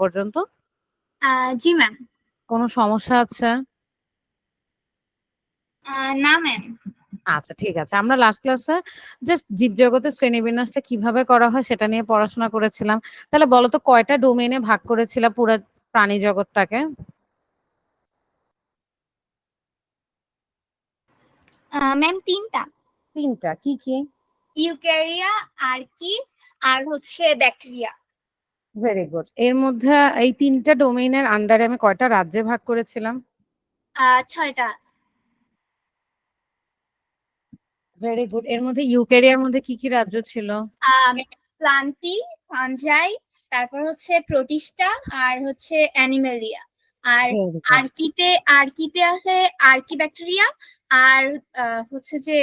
পর্যন্ত? জি ম্যাম। কোনো সমস্যা আছে? না ম্যাম। আচ্ছা, ঠিক আছে। আমরা লাস্ট ক্লাসে জাস্ট জীবজগতের শ্রেণীবিন্যাসটা কিভাবে করা হয় সেটা নিয়ে পড়াশোনা করেছিলাম। তাহলে বলো তো কয়টা ডোমেইনে ভাগ করেছিলা পুরা প্রাণী জগৎটাকে? ম্যাম তিনটা। তিনটা, কি কি? ইউক্যারিয়া, আর্কি আর হচ্ছে ব্যাকটেরিয়া। Very good. এর মধ্যে এই তিনটা ডোমেইনের আন্ডারে আমি কয়টা রাজ্যে ভাগ করেছিলাম? 6টা। Very good. এর মধ্যে ইউক্যারিয়ার মধ্যে কি কি রাজ্য ছিল? প্লান্টি, ফাঞ্জাই, তারপর হচ্ছে প্রোটিস্টা আর হচ্ছে অ্যানিমেলিয়া। আর ভেরি গুড। আর্কিতে আর্কিতে আছে আর্কি ব্যাকটেরিয়া। আর হচ্ছে যে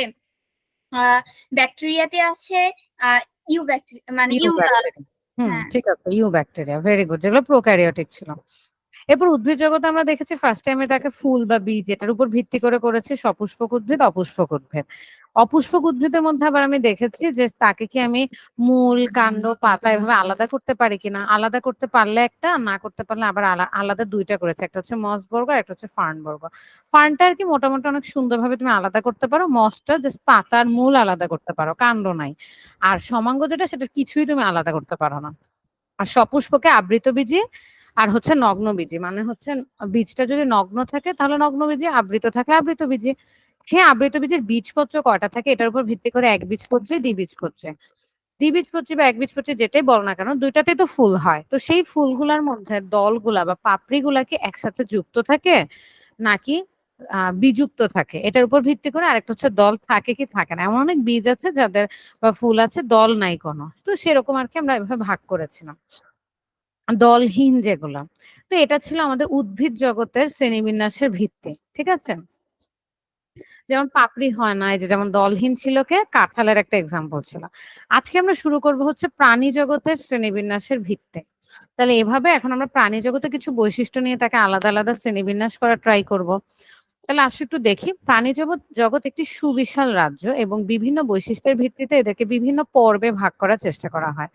ব্যাকটেরিয়াতে আছে ইউ ব্যাকটেরিয়া, মানে ইউ ইউ। ব্যাকটেরিয়া। হ্যাঁ। ঠিক আছে, ইউ ব্যাকটেরিয়া। ভেরি গুড, যেগুলো প্রোক্যারিওটিক ছিল। এরপর উদ্ভিদ জগতে আমরা দেখেছি ফার্স্ট টাইম এটাকে ফুল বা বীজ, এটার উপর ভিত্তি করে করেছি সপুষ্পক উদ্ভিদ, অপুষ্পক উদ্ভিদ। অপুষ্পক উদ্ভিদের মধ্যে আবার আমি দেখেছি যে তাকে কি আমি মূল, কাণ্ড, পাতা এভাবে আলাদা করতে পারি কিনা। আলাদা করতে পারলে একটা, না করতে পারলে আবার আলাদা দুইটা করেছে, একটা হচ্ছে মস বর্গ আর একটা হচ্ছে ফার্ন বর্গ। ফার্নটা আর কি মোটামুটি অনেক সুন্দরভাবে তুমি আলাদা করতে পারো, মসটা জাস্ট পাতার মূল আলাদা করতে পারো, কাণ্ড নাই। আর সমাঙ্গ যেটা, সেটা কিছুই তুমি আলাদা করতে পারো না। আর সপুষ্পকে আবৃতবীজী আর হচ্ছে নগ্নবীজী, মানে হচ্ছে বীজটা যদি নগ্ন থাকে তাহলে নগ্নবীজী, আবৃত থাকলে আবৃতবীজী। সে আবৃতবীজের বীজপত্র কয়টা থাকে এটার উপর ভিত্তি করে একবীজপত্রী, দ্বিবীজপত্রী। দ্বিবীজপত্রী বা একবীজপত্রী যেটাই বল না কেন, দুইটাতেই তো ফুল হয়। তো সেই ফুলগুলার মধ্যে দলগুলা বা পাপড়িগুলা কি একসাথে যুক্ত থাকে নাকি বিযুক্ত থাকে, এটার উপর ভিত্তি করে আরেকটা হচ্ছে দল থাকে কি থাকে না। এমন অনেক বীজ আছে যাদের বা ফুল আছে দল নাই কোনো, তো সেরকম আর কি আমরা এভাবে ভাগ করেছিলাম দলহীন যেগুলা। তো এটা ছিল আমাদের উদ্ভিদ জগতের শ্রেণীবিন্যাসের ভিত্তি, ঠিক আছে। যেমন পাপড়ি হয় না, এই যে যেমন দলহীন ছিল কে, কাঁঠালের একটা এক্সাম্পল ছিল। আজকে আমরা শুরু করব হচ্ছে প্রাণী জগতের শ্রেণীবিন্যাসের ভিত্তি। তাহলে এভাবে এখন আমরা প্রাণী জগতে কিছু বৈশিষ্ট্য নিয়ে তাকে আলাদা আলাদা শ্রেণীবিন্যাস করা ট্রাই করব। তাহলে আসো একটু দেখি, প্রাণী জগৎ জগৎ একটি সুবিশাল রাজ্য এবং বিভিন্ন বৈশিষ্ট্যের ভিত্তিতে এদেরকে বিভিন্ন পর্বে ভাগ করার চেষ্টা করা হয়।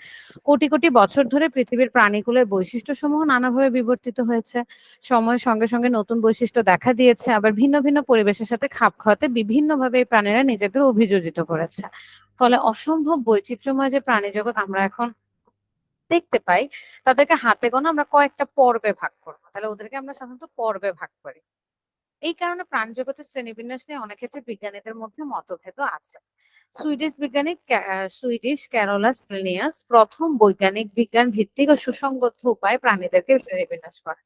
কোটি কোটি বছর ধরে পৃথিবীর প্রাণীকুলের বৈশিষ্ট্যসমূহ নানাভাবে বিবর্তিত হয়েছে। সময়ের সঙ্গে সঙ্গে নতুন বৈশিষ্ট্য দেখা দিয়েছে, আবার ভিন্ন ভিন্ন পরিবেশের সাথে খাপ খাওয়াতে বিভিন্নভাবে এই প্রাণীরা নিজেদের অভিযোজিত করেছে। ফলে অসম্ভব বৈচিত্র্যময় যে প্রাণী জগৎ আমরা এখন দেখতে পাই, তাদেরকে হাতে গোনা আমরা কয়েকটা পর্বে ভাগ করবো। তাহলে ওদেরকে আমরা সাধারণত পর্বে ভাগ করি। এই কারণে প্রাণজগতের শ্রেণীবিন্যাস নিয়ে অনেক ক্ষেত্রে বিজ্ঞানীদের মধ্যে মতভেদও আছে। সুইডিশ ক্যারোলাস লিনিয়াস প্রথম বৈজ্ঞানিক বিজ্ঞান ভিত্তিক ও সুসংবদ্ধ উপায়ে প্রাণীদেরকে শ্রেণীবিন্যাস করেন।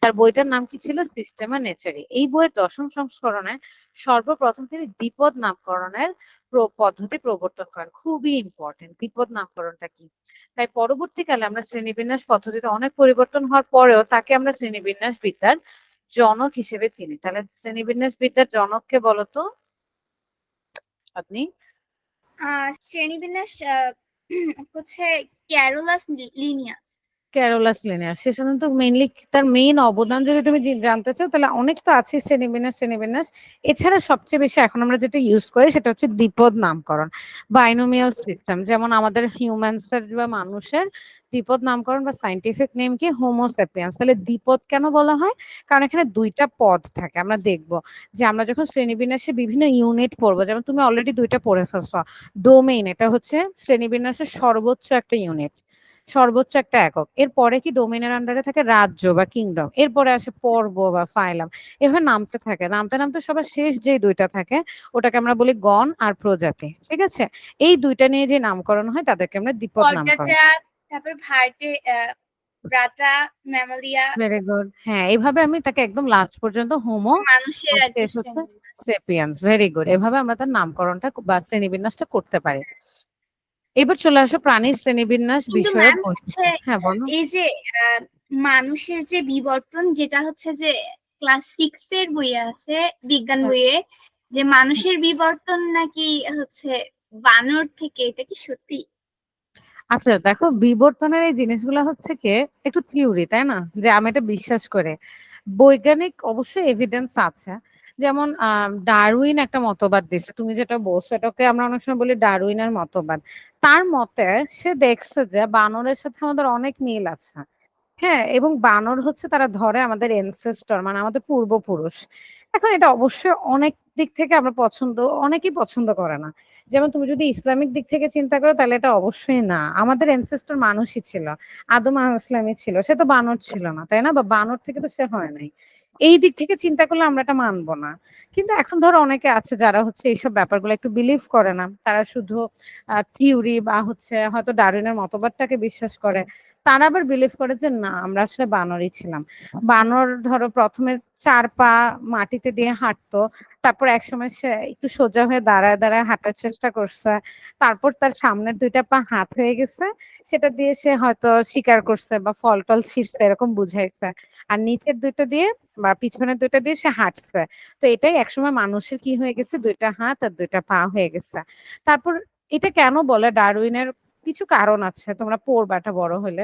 তার বইটার নাম কি ছিল? সিস্টেমা নেচারি। এই বইয়ের 10ম সংস্করণে সর্বপ্রথম তিনি দ্বিপদ নামকরণের পদ্ধতি প্রবর্তন করেন। খুবই ইম্পর্টেন্ট দ্বিপদ নামকরণটা কি। তাই পরবর্তীকালে আমরা শ্রেণীবিন্যাস পদ্ধতিতে অনেক পরিবর্তন হওয়ার পরেও তাকে আমরা শ্রেণীবিন্যাস বিদ্যার জনক হিসেবে চিনি। তাহলে শ্রেণীবিন্যাস বিদ্যার জনককে বলতো আপনি? শ্রেণীবিন্যাস হচ্ছে ক্যারোলাস লিনিয়াস। Carolus Linnaeus. সে সাধারণত মেইনলি তার মেইন অবদান যদি তুমি জানতে চাও তাহলে অনেক তো আছে শ্রেণীবিন্যাস। এছাড়া সবচেয়ে বেশি এখন আমরা যেটা ইউজ করি সেটা হচ্ছে দ্বিপদ নামকরণ, বাইনোমিয়াল সিস্টেম। যেমন আমাদের হিউম্যানসের বা মানুষের দ্বিপদ নামকরণ বা সায়েন্টিফিক নেম কি? Homo sapiens. তাহলে দ্বিপদ কেন বলা হয়? কারণ এখানে দুইটা পদ থাকে। আমরা দেখব যে আমরা যখন শ্রেণীবিন্যাসে বিভিন্ন ইউনিট পড়বো, যেমন তুমি অলরেডি দুইটা পড়ে ফেলছো। ডোমেইন, এটা হচ্ছে শ্রেণীবিন্যাসের সর্বোচ্চ একটা ইউনিট, সর্বোচ্চ একটা একক। এরপরে কি ডোমেইনের আন্ডারে থাকে রাজ্য বা কিংডম, এরপরে আসে পর্ব বা ফাইলাম। এভাবে নামতে থাকে, নামতে নামতে সবার শেষ যে দুইটা থাকে ওটাকে আমরা বলি গণ আর প্রজাতি, ঠিক আছে। এই দুইটা নিয়ে যে নামকরণ হয় তাদেরকে আমরা দ্বিপদ নামকরণ। কর্ডাটা, তারপর ব্রাটা, ম্যামালিয়া। Very good. হ্যাঁ, এইভাবে আমি তাকে একদম লাস্ট পর্যন্ত হোমো মানুষের আর আর কি শেষ হচ্ছে শ্রেণীবিন্যাস। সেপিয়েন্স। Very good. এভাবে আমরা তার নামকরণটা বা শ্রেণীবিন্যাসটা করতে পারি। এবার চলে আসো প্রাণীর শ্রেণীবিন্যাস কিন্তু বিষয়ক ম্যাম হচ্ছে বৈশিষ্ট্য। হ্যাঁ বলো। এই যে মানুষের যে বিবর্তন, যেটা হচ্ছে যে ক্লাস 6 এর বইয়ে আছে, বিজ্ঞান বইয়ে, যে মানুষের বিবর্তন নাকি হচ্ছে বানর থেকে, এটা কি সত্যি? আচ্ছা দেখো, বিবর্তনের এই জিনিসগুলো হচ্ছে কি একটু থিওরি, তাই না, যে আমি এটা বিশ্বাস করে বৈজ্ঞানিক অবশ্যই এভিডেন্স আছে। যেমন ডারউইন একটা মতবাদ দিচ্ছে, তুমি যেটা বলছো এটাকে আমরা অনেক সময় বলি ডারউইনের মতবাদ। তার মতে সে দেখছে যে বানরের সাথে আমাদের অনেক মিল আছে। হ্যাঁ, এবং বানর হচ্ছে তারা ধরে আমাদের এনসেস্টর মানে আমাদের পূর্বপুরুষ। এখন এটা অবশ্যই অনেক দিক থেকে আমরা অনেকেই পছন্দ করে না। যেমন তুমি যদি ইসলামিক দিক থেকে চিন্তা করো তাহলে এটা অবশ্যই না। আমাদের এনসেস্টর মানুষই ছিল। আদম আলাইহিস সালামই ছিল। সে তো বানর ছিল না, তাই না? বা বানর থেকে তো সে হয় নাই। এই দিক থেকে চিন্তা করলে আমরা এটা মানব না। কিন্তু এখন ধরো অনেকে আছে যারা হচ্ছে এইসব ব্যাপারগুলো একটু বিলিভ করে না। তারা শুধু থিওরি বা হচ্ছে হয়তো ডারউইনের মতবাদটাকে বিশ্বাস করে। তারা আবার বিলিভ করে যে না আমরা আসলে বানরই ছিলাম। বানর ধরো ১ম এ ৪ পা মাটিতে দিয়ে হাঁটতো। তারপর একসময় সে একটু সোজা হয়ে দাঁড়ায় হাঁটার চেষ্টা করছে। তারপর তার সামনের ২ টা পা হাত হয়ে গেছে। সেটা দিয়ে সে হয়তো শিকার করছে বা ফল-টল ছিঁড়ছে এরকম বুঝাইছে। আর নিচের ২ টা দিয়ে বা পিছনের ২ টা দিয়ে সে হাঁটছে। তো এটাই একসময় মানুষের কি হয়ে গেছে ২ টা হাত আর ২ টা পা হয়ে গেছে। তারপর এটা কেন বলে ডারউইনের কিছু কারণ আছে। তোমরা পড়বা এটা বড় হলে।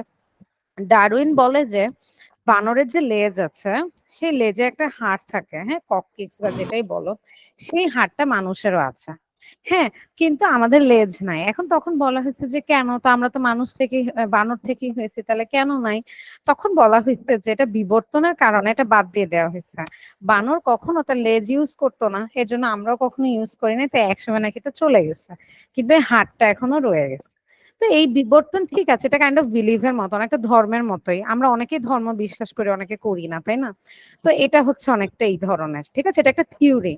ডারউইন বলে যে বানরের যে লেজ আছে সেই লেজে একটা হাড় থাকে, হ্যাঁ, কককিক্স বা যেটাই বলো, সেই হাড়টা মানুষেরও আছে। হ্যাঁ, কিন্তু আমাদের লেজ নাই। এখন তখন বলা হয়েছে যে কেন, তো আমরা তো মানুষ থেকে বানর থেকেই হয়েছি, তাহলে কেন নাই? তখন বলা হয়েছে যে এটা বিবর্তনের কারণে এটা বাদ দিয়ে দেওয়া হয়েছে। বানর কখনো তার লেজ ইউজ করতো না, এর জন্য আমরাও কখনো ইউজ করি না, তাই একসময় নাকি এটা চলে গেছে, কিন্তু এই হাড়টা এখনো রয়ে গেছে। তো এই বিবর্তন ঠিক আছে, এটা কাইন্ড অফ বিলিভ এর মতন, একটা ধর্মের মতোই। আমরা অনেকেই ধর্ম বিশ্বাস করি, অনেকে করি না, তাই না? তো এটা হচ্ছে অনেকটা এই ধরনের, ঠিক আছে? এটা একটা থিওরি।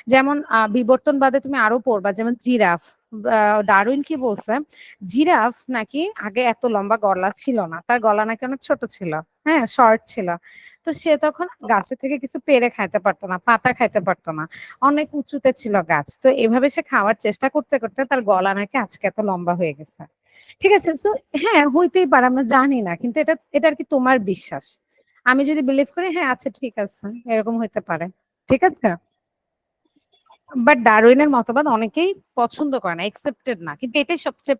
যেমন বিবর্তনবাদে তুমি আরো পড়বা, যেমন জিরাফ। ডারউইন কি বলছে, জিরাফ নাকি আগে এত লম্বা গলা ছিল না, তার গলা নাকি অনেক ছোট ছিল, হ্যাঁ, শর্ট ছিল। তো সে তখন গাছে থেকে কিছু পেড়ে খাইতে পারতো না, পাতা খাইতে পারতো না, অনেক উঁচুতে ছিল গাছ। তো এভাবে সে খাওয়ার চেষ্টা করতে করতে তার গলা নাকি আজকে এত লম্বা হয়ে গেছে। ঠিক আছে? সো হ্যাঁ, হইতেই পারে, আমরা জানি না। কিন্তু এটা আরকি তোমার বিশ্বাস। আমি যদি বিলিভ করি হ্যাঁ, আচ্ছা ঠিক আছে। এরকম হইতে পারে। ঠিক আছে? বাট ডারউইনের মতবাদ অনেকেই পছন্দ করে না, একসেপ্টেড না। কিন্তু এটাই সবচেয়ে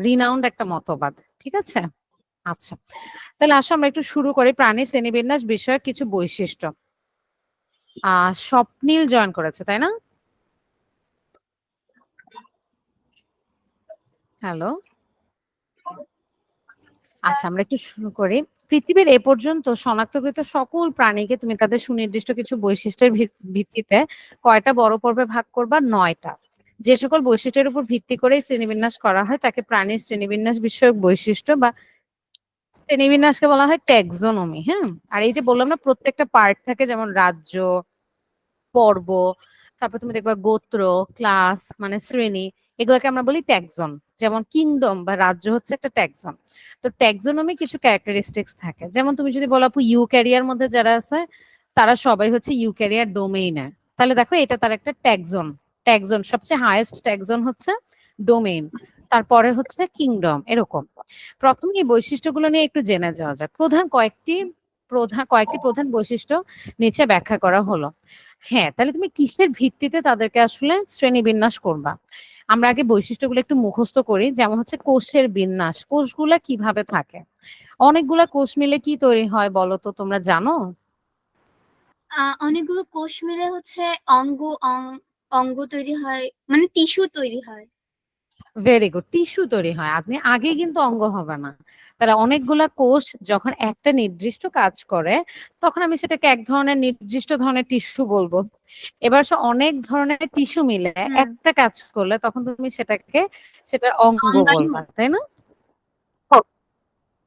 রিনাউন্ড একটা মতবাদ। ঠিক আছে? আচ্ছা। তাহলে আসো আমরা একটু শুরু করি প্রাণীর শ্রেণীবিন্যাস বিষয়ক কিছু বৈশিষ্ট্য। স্বপ্নীল জয়েন করেছে, তাই না? হ্যালো? আচ্ছা, আমরা একটু শুরু করি। পৃথিবীর এ পর্যন্ত শনাক্তকৃত সকল প্রাণীকে তুমি তাদের সুনির্দিষ্ট কিছু বৈশিষ্ট্যের ভিত্তিতে কয়টা বড় পর্বে ভাগ করবা? ৯ টা। যে সকল বৈশিষ্ট্যের উপর ভিত্তি করে শ্রেণীবিন্যাস করা হয় তাকে প্রাণীর শ্রেণীবিন্যাস বিষয়ক বৈশিষ্ট্য বা শ্রেণীবিন্যাসকে বলা হয় ট্যাক্সোনমি, হ্যাঁ? আর এই যে বললাম না প্রত্যেকটা পার্ট থাকে, যেমন রাজ্য, পর্ব, তারপর তুমি দেখবা গোত্র, ক্লাস মানে শ্রেণী, এগুলোকে আমরা বলি ট্যাক্সন। যেমন কিংডম বা রাজ্য হচ্ছে একটা ট্যাক্সন। তো ট্যাক্সোনমি কিছু ক্যারেক্টারিস্টিক্স থাকে। যেমন তুমি যদি বলো আপু ইউক্যারিয়ার মধ্যে যারা আছে তারা সবাই হচ্ছে ইউক্যারিয়ার ডোমেইনে। তাহলে দেখো এটা তার একটা ট্যাক্সন। ট্যাক্সন সবচেয়ে হাইয়েস্ট ট্যাক্সন হচ্ছে ডোমেইন। তারপরে হচ্ছে কিংডম, এরকম। প্রথমে এই বৈশিষ্ট্যগুলো নিয়ে একটু জেনে যাওয়া যাক। কয়েকটি প্রধান বৈশিষ্ট্য নিচে ব্যাখ্যা করা হলো। হ্যাঁ, তাহলে তুমি কিসের ভিত্তিতে তাদেরকে আসলে শ্রেণীবিন্যাস করবা? আমরা আগে বৈশিষ্ট্যগুলো একটু মুখস্থ করি। যেমন হচ্ছে কোষের বিন্যাস। কোষগুলা কিভাবে থাকে? অনেকগুলা কোষ মিলে কি তৈরি হয় বলো তো, তোমরা জানো? অনেকগুলো কোষ মিলে হচ্ছে অঙ্গ অঙ্গ তৈরি হয়, মানে টিস্যু তৈরি হয়। Very good. টিস্যু তৈরি হয়। আপনি আগেই কিন্তু অঙ্গ হবে না। তাহলে অনেকগুলা কোষ যখন একটা নির্দিষ্ট কাজ করে, তখন আমি সেটাকে এক ধরনের নির্দিষ্ট ধরনের টিস্যু বলবো। এবার অনেক ধরনের টিস্যু মিলে হুম। একটা কাজ করলে তখন তুমি সেটার অঙ্গ অঙ্গাণু। বলবা, তাই না?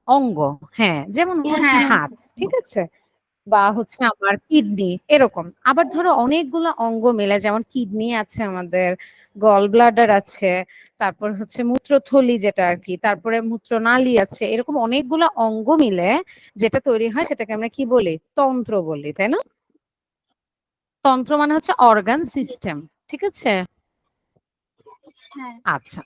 অঙ্গ, হ্যাঁ, যেমন হচ্ছে হ্যাঁ। হাত, ঠিক আছে? বা হচ্ছে আমার কিডনি, এরকম। আবার ধরো অনেকগুলা অঙ্গ মিলে, যেমন কিডনি আছে আমাদের, গল ব্লাডার আছে, তারপর হচ্ছে মূত্রথলি যেটা আরকি, তারপরে মূত্রনালী আছে। এরকম অনেকগুলা অঙ্গ মিলে যেটা তৈরি হয় সেটাকে আমরা কি বলি? তন্ত্র বলি, তাই না? তন্ত্র মানে হচ্ছে অর্গান সিস্টেম। ঠিক আছে? হ্যাঁ। আচ্ছা।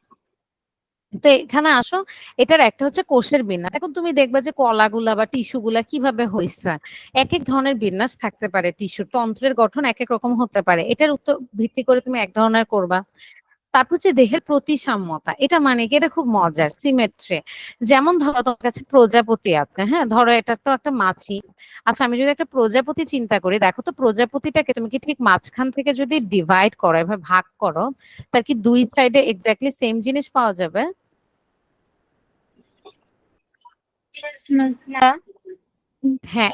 তো এখানে আসো, এটার একটা হচ্ছে কোষের বিন্যাস। এখন তুমি দেখবা যে কলাগুলা বা টিস্যু গুলা কিভাবে হইছে। একেক ধরনের বিন্যাস থাকতে পারে টিস্যুর। তন্ত্রের গঠন একেক রকম হতে পারে। এটার উপর ভিত্তি করে তুমি এক ধরনের করবা। তারপর হচ্ছে দেহের প্রতিসাম্যতা। এটা মানে কি? এটা খুব মজার। সিমেট্রি। যেমন ধরো তোমার কাছে প্রজাপতি আছে, হ্যাঁ? ধরো এটা তো একটা মাছি। আচ্ছা, আমি যদি একটা প্রজাপতি চিন্তা করি, দেখো তো প্রজাপতিটাকে তুমি কি ঠিক মাঝখান থেকে যদি ডিভাইড করো, এভাবে ভাগ করো, তার কি ২ সাইডে এক্সাক্টলি সেম জিনিস পাওয়া যাবে? না। হ্যাঁ,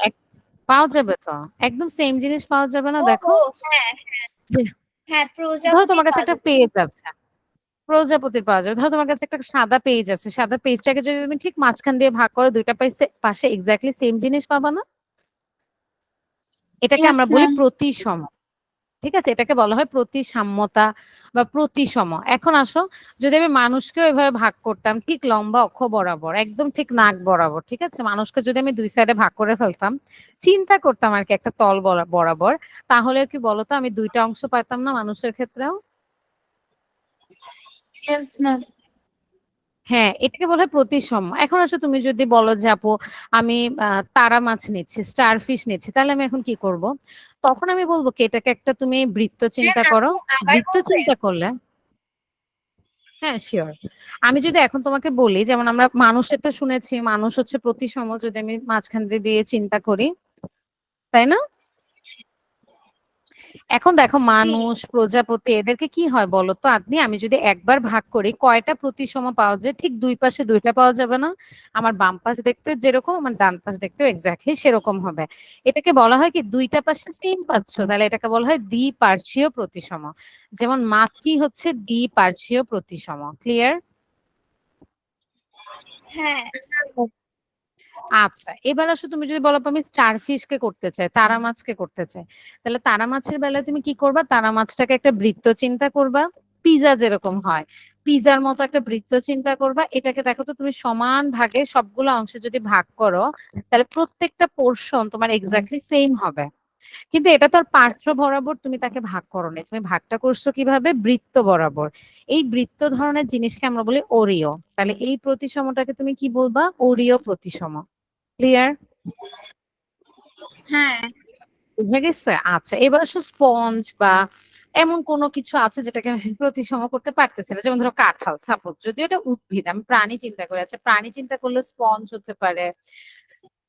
পাওয়া যাবে তো। একদম সেম জিনিস পাওয়া যাবে না দেখো। ওহো! হ্যাঁ, যে হ্যাঁ, ধরো প্রজাপতি তোমার কাছে পাওয়া একটা যাবে। পেজ আছে, প্রজাপতির পাওয়া যাবে। ধরো তোমার কাছে একটা সাদা পেজ আছে। সাদা পেজটাকে যদি তুমি ঠিক মাঝখান দিয়ে ভাগ করো ২ টা পাশে এক্সাক্টলি সেম জিনিস পাবা না? এটাকে ইয়েস আমরা বলি ম্যাম। প্রতিসম। ঠিক আছে? এটাকে বলা হয় প্রতিসাম্যতা বা প্রতিসম। এখন আসো, যদি আমি মানুষকেও এভাবে ভাগ করতাম ঠিক লম্বা অক্ষ বরাবর, একদম ঠিক নাক বরাবর, ঠিক আছে? মানুষকে যদি আমি ২ সাইডে ভাগ করে ফেলতাম, চিন্তা করতাম আরকি একটা তল বরাবর, তাহলে কি বলতো আমি ২ টা অংশ পাইতাম না মানুষের ক্ষেত্রেও? Yes ma'am. হ্যাঁ, এটাকে বলা হয় প্রতিসাম্য। এখন আসো তুমি যদি বলো যে আপু আমি তারা মাছ নিচ্ছি, স্টারফিশ নিচ্ছি, তাহলে আমি এখন কি করব? তখন আমি বলব কি এটাকে একটা তুমি বৃত্ত ম্যাম চিন্তা করো। আপনি আবার বৃত্ত বলবেন? চিন্তা করলে হ্যাঁ, সিওর। আমি যদি এখন তোমাকে বলি যেমন আমরা মানুষেরটা শুনেছি, মানুষ হচ্ছে প্রতিসম যদি আমি মাঝখান দিয়ে চিন্তা করি, তাই না? এখন দেখো জি। মানুষ, প্রজাপতি এদেরকে কি হয় বলতো আদনি? আমি যদি একবার ভাগ করি কয়টা প্রতিসম পাওয়া যায়? ঠিক ২ পাশে ২ টা পাওয়া যাবে না? আমার বাম পাশ দেখতে যেরকম আমার ডান পাশ দেখতেও এক্সাক্টলি সেরকম হবে। এটাকে বলা হয় কি ২ টা পাশে সেম পাচ্ছ। তাহলে এটাকে বলা হয় দ্বিপার্শ্বীয় প্রতিসম। যেমন মাছটি হচ্ছে দ্বিপার্শ্বীয় প্রতিসম। ক্লিয়ার? হ্যাঁ, আচ্ছা, এবার আসো তুমি যদি বলো আমি স্টারফিশ কে করতে চাই, তারা মাছকে করতে চাই। তাহলে তারা মাছের বেলায় তুমি কি করবা? তারা মাছটাকে একটা বৃত্ত চিন্তা করবা। পিজা যেরকম হয়। পিজার মতো একটা বৃত্ত চিন্তা করবা। এটাকে দেখো তো তুমি সমান ভাগে সবগুলো অংশে যদি ভাগ করো, তাহলে প্রত্যেকটা পোরশন তোমার এক্সাক্টলি সেম হবে। কিন্তু এটা তো আর পার্শ্ব বরাবর তুমি তাকে ভাগ করো নাই। তুমি ভাগটা করছো কিভাবে? বৃত্ত বরাবর। এই বৃত্ত ধরনের জিনিসকে আমরা বলি ওরিও। তাহলে এই প্রতিসমটাকে তুমি কি বলবা? ওরিও প্রতিসম। ক্লিয়ার? হ্যাঁ। বুঝে গেছে? আচ্ছা, এবার আসো স্পঞ্জ বা এমন কোনো কিছু আছে যেটাকে আমি প্রতিসম করতে পারতেছি না। যেমন ধরো কাঁঠাল সাপোজ। যদিও এটা উদ্ভিদ, আমি প্রাণী চিন্তা করি। আচ্ছা, প্রাণী চিন্তা করলে স্পঞ্জ হতে পারে।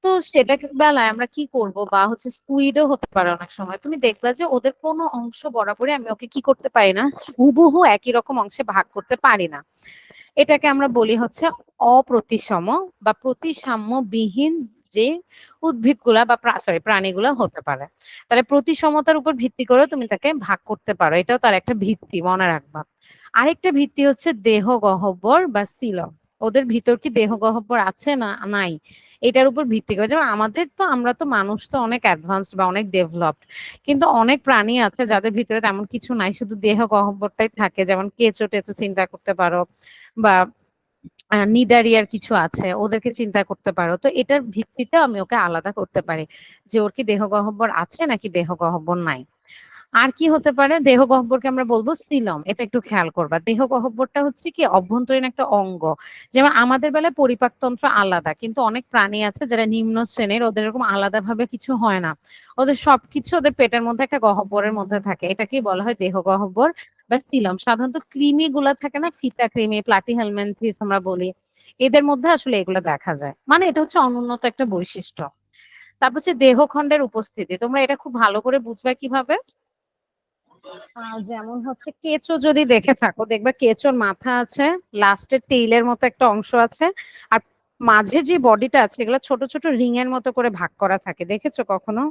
তো সেটাকে বেলায় আমরা কি করব? বা হচ্ছে স্কুইডও হতে পারে অনেক সময়। তুমি দেখবা যে ওদের কোনো অংশ বরাবরই আমি ওকে কি করতে পারি না? হুবহু একই রকম অংশে ভাগ করতে পারি না। এটাকে আমরা বলি হচ্ছে অপ্রতিসম বা প্রতিসাম্যবিহীন যে উদ্ভিদগুলা বা সরি প্রাণীগুলা হতে পারে। তাহলে প্রতিসমতার উপর ভিত্তি করে তুমি তাকে ভাগ করতে পারো। এটাও তার একটা ভিত্তি, মনে রাখবা। আরেকটা ভিত্তি হচ্ছে দেহ গহ্বর বা সিলম। ওদের ভিতর কি দেহ গহ্বর আছে না নাই? এটার উপর ভিত্তি করে। যেমন আমরা তো মানুষ তো অনেক অ্যাডভান্সড বা অনেক ডেভেলপড। কিন্তু অনেক প্রাণী আছে যাদের ভিতরে তেমন কিছু নাই। শুধু দেহ গহ্বরটাই থাকে। যেমন কেঁচো-টেচো চিন্তা করতে পারো বা নিডারিয়ার কিছু আছে, ওদেরকে চিন্তা করতে পারো। তো এটার ভিত্তিতে আমি ওকে আলাদা করতে পারি যে ওর কি দেহগহ্বর আছে নাকি দেহগহ্বর নাই। আর কি হতে পারে? দেহগহ্বরকে আমরা বলবো সিলম। এটা একটু খেয়াল করবা। দেহগহ্বরটা হচ্ছে কি অভ্যন্তরীণ একটা অঙ্গ। যেমন আমাদের বেলায় পরিপাকতন্ত্র আলাদা, কিন্তু অনেক প্রাণী আছে যারা নিম্ন শ্রেণীর, ওদের এরকম আলাদাভাবে কিছু হয় না। ওদের সবকিছু ওদের পেটের মধ্যে একটা গহ্বরের মধ্যে থাকে। এটাকেই বলা হয় দেহগহ্বর বা সিলম। সাধারণত কৃমি গুলা থাকে না, ফিতা কৃমি, প্লাটিহেলমিনথেস আমরা বলি, এদের মধ্যে আসলে এগুলো দেখা যায়। মানে এটা হচ্ছে অনুন্নত একটা বৈশিষ্ট্য। তারপর হচ্ছে দেহখণ্ডের উপস্থিতি। তোমরা এটা খুব ভালো করে বুঝবে কিভাবে? যেমন হচ্ছে কেঁচো যদি দেখে থাকো, দেখবা কেঁচোর মাথা আছে, লাস্টের টেইলের মতো একটা অংশ আছে, আর মাঝের যে বডিটা আছে এগুলো ছোট ছোট রিং এর মতো করে ভাগ করা থাকে। দেখেছো কখনো?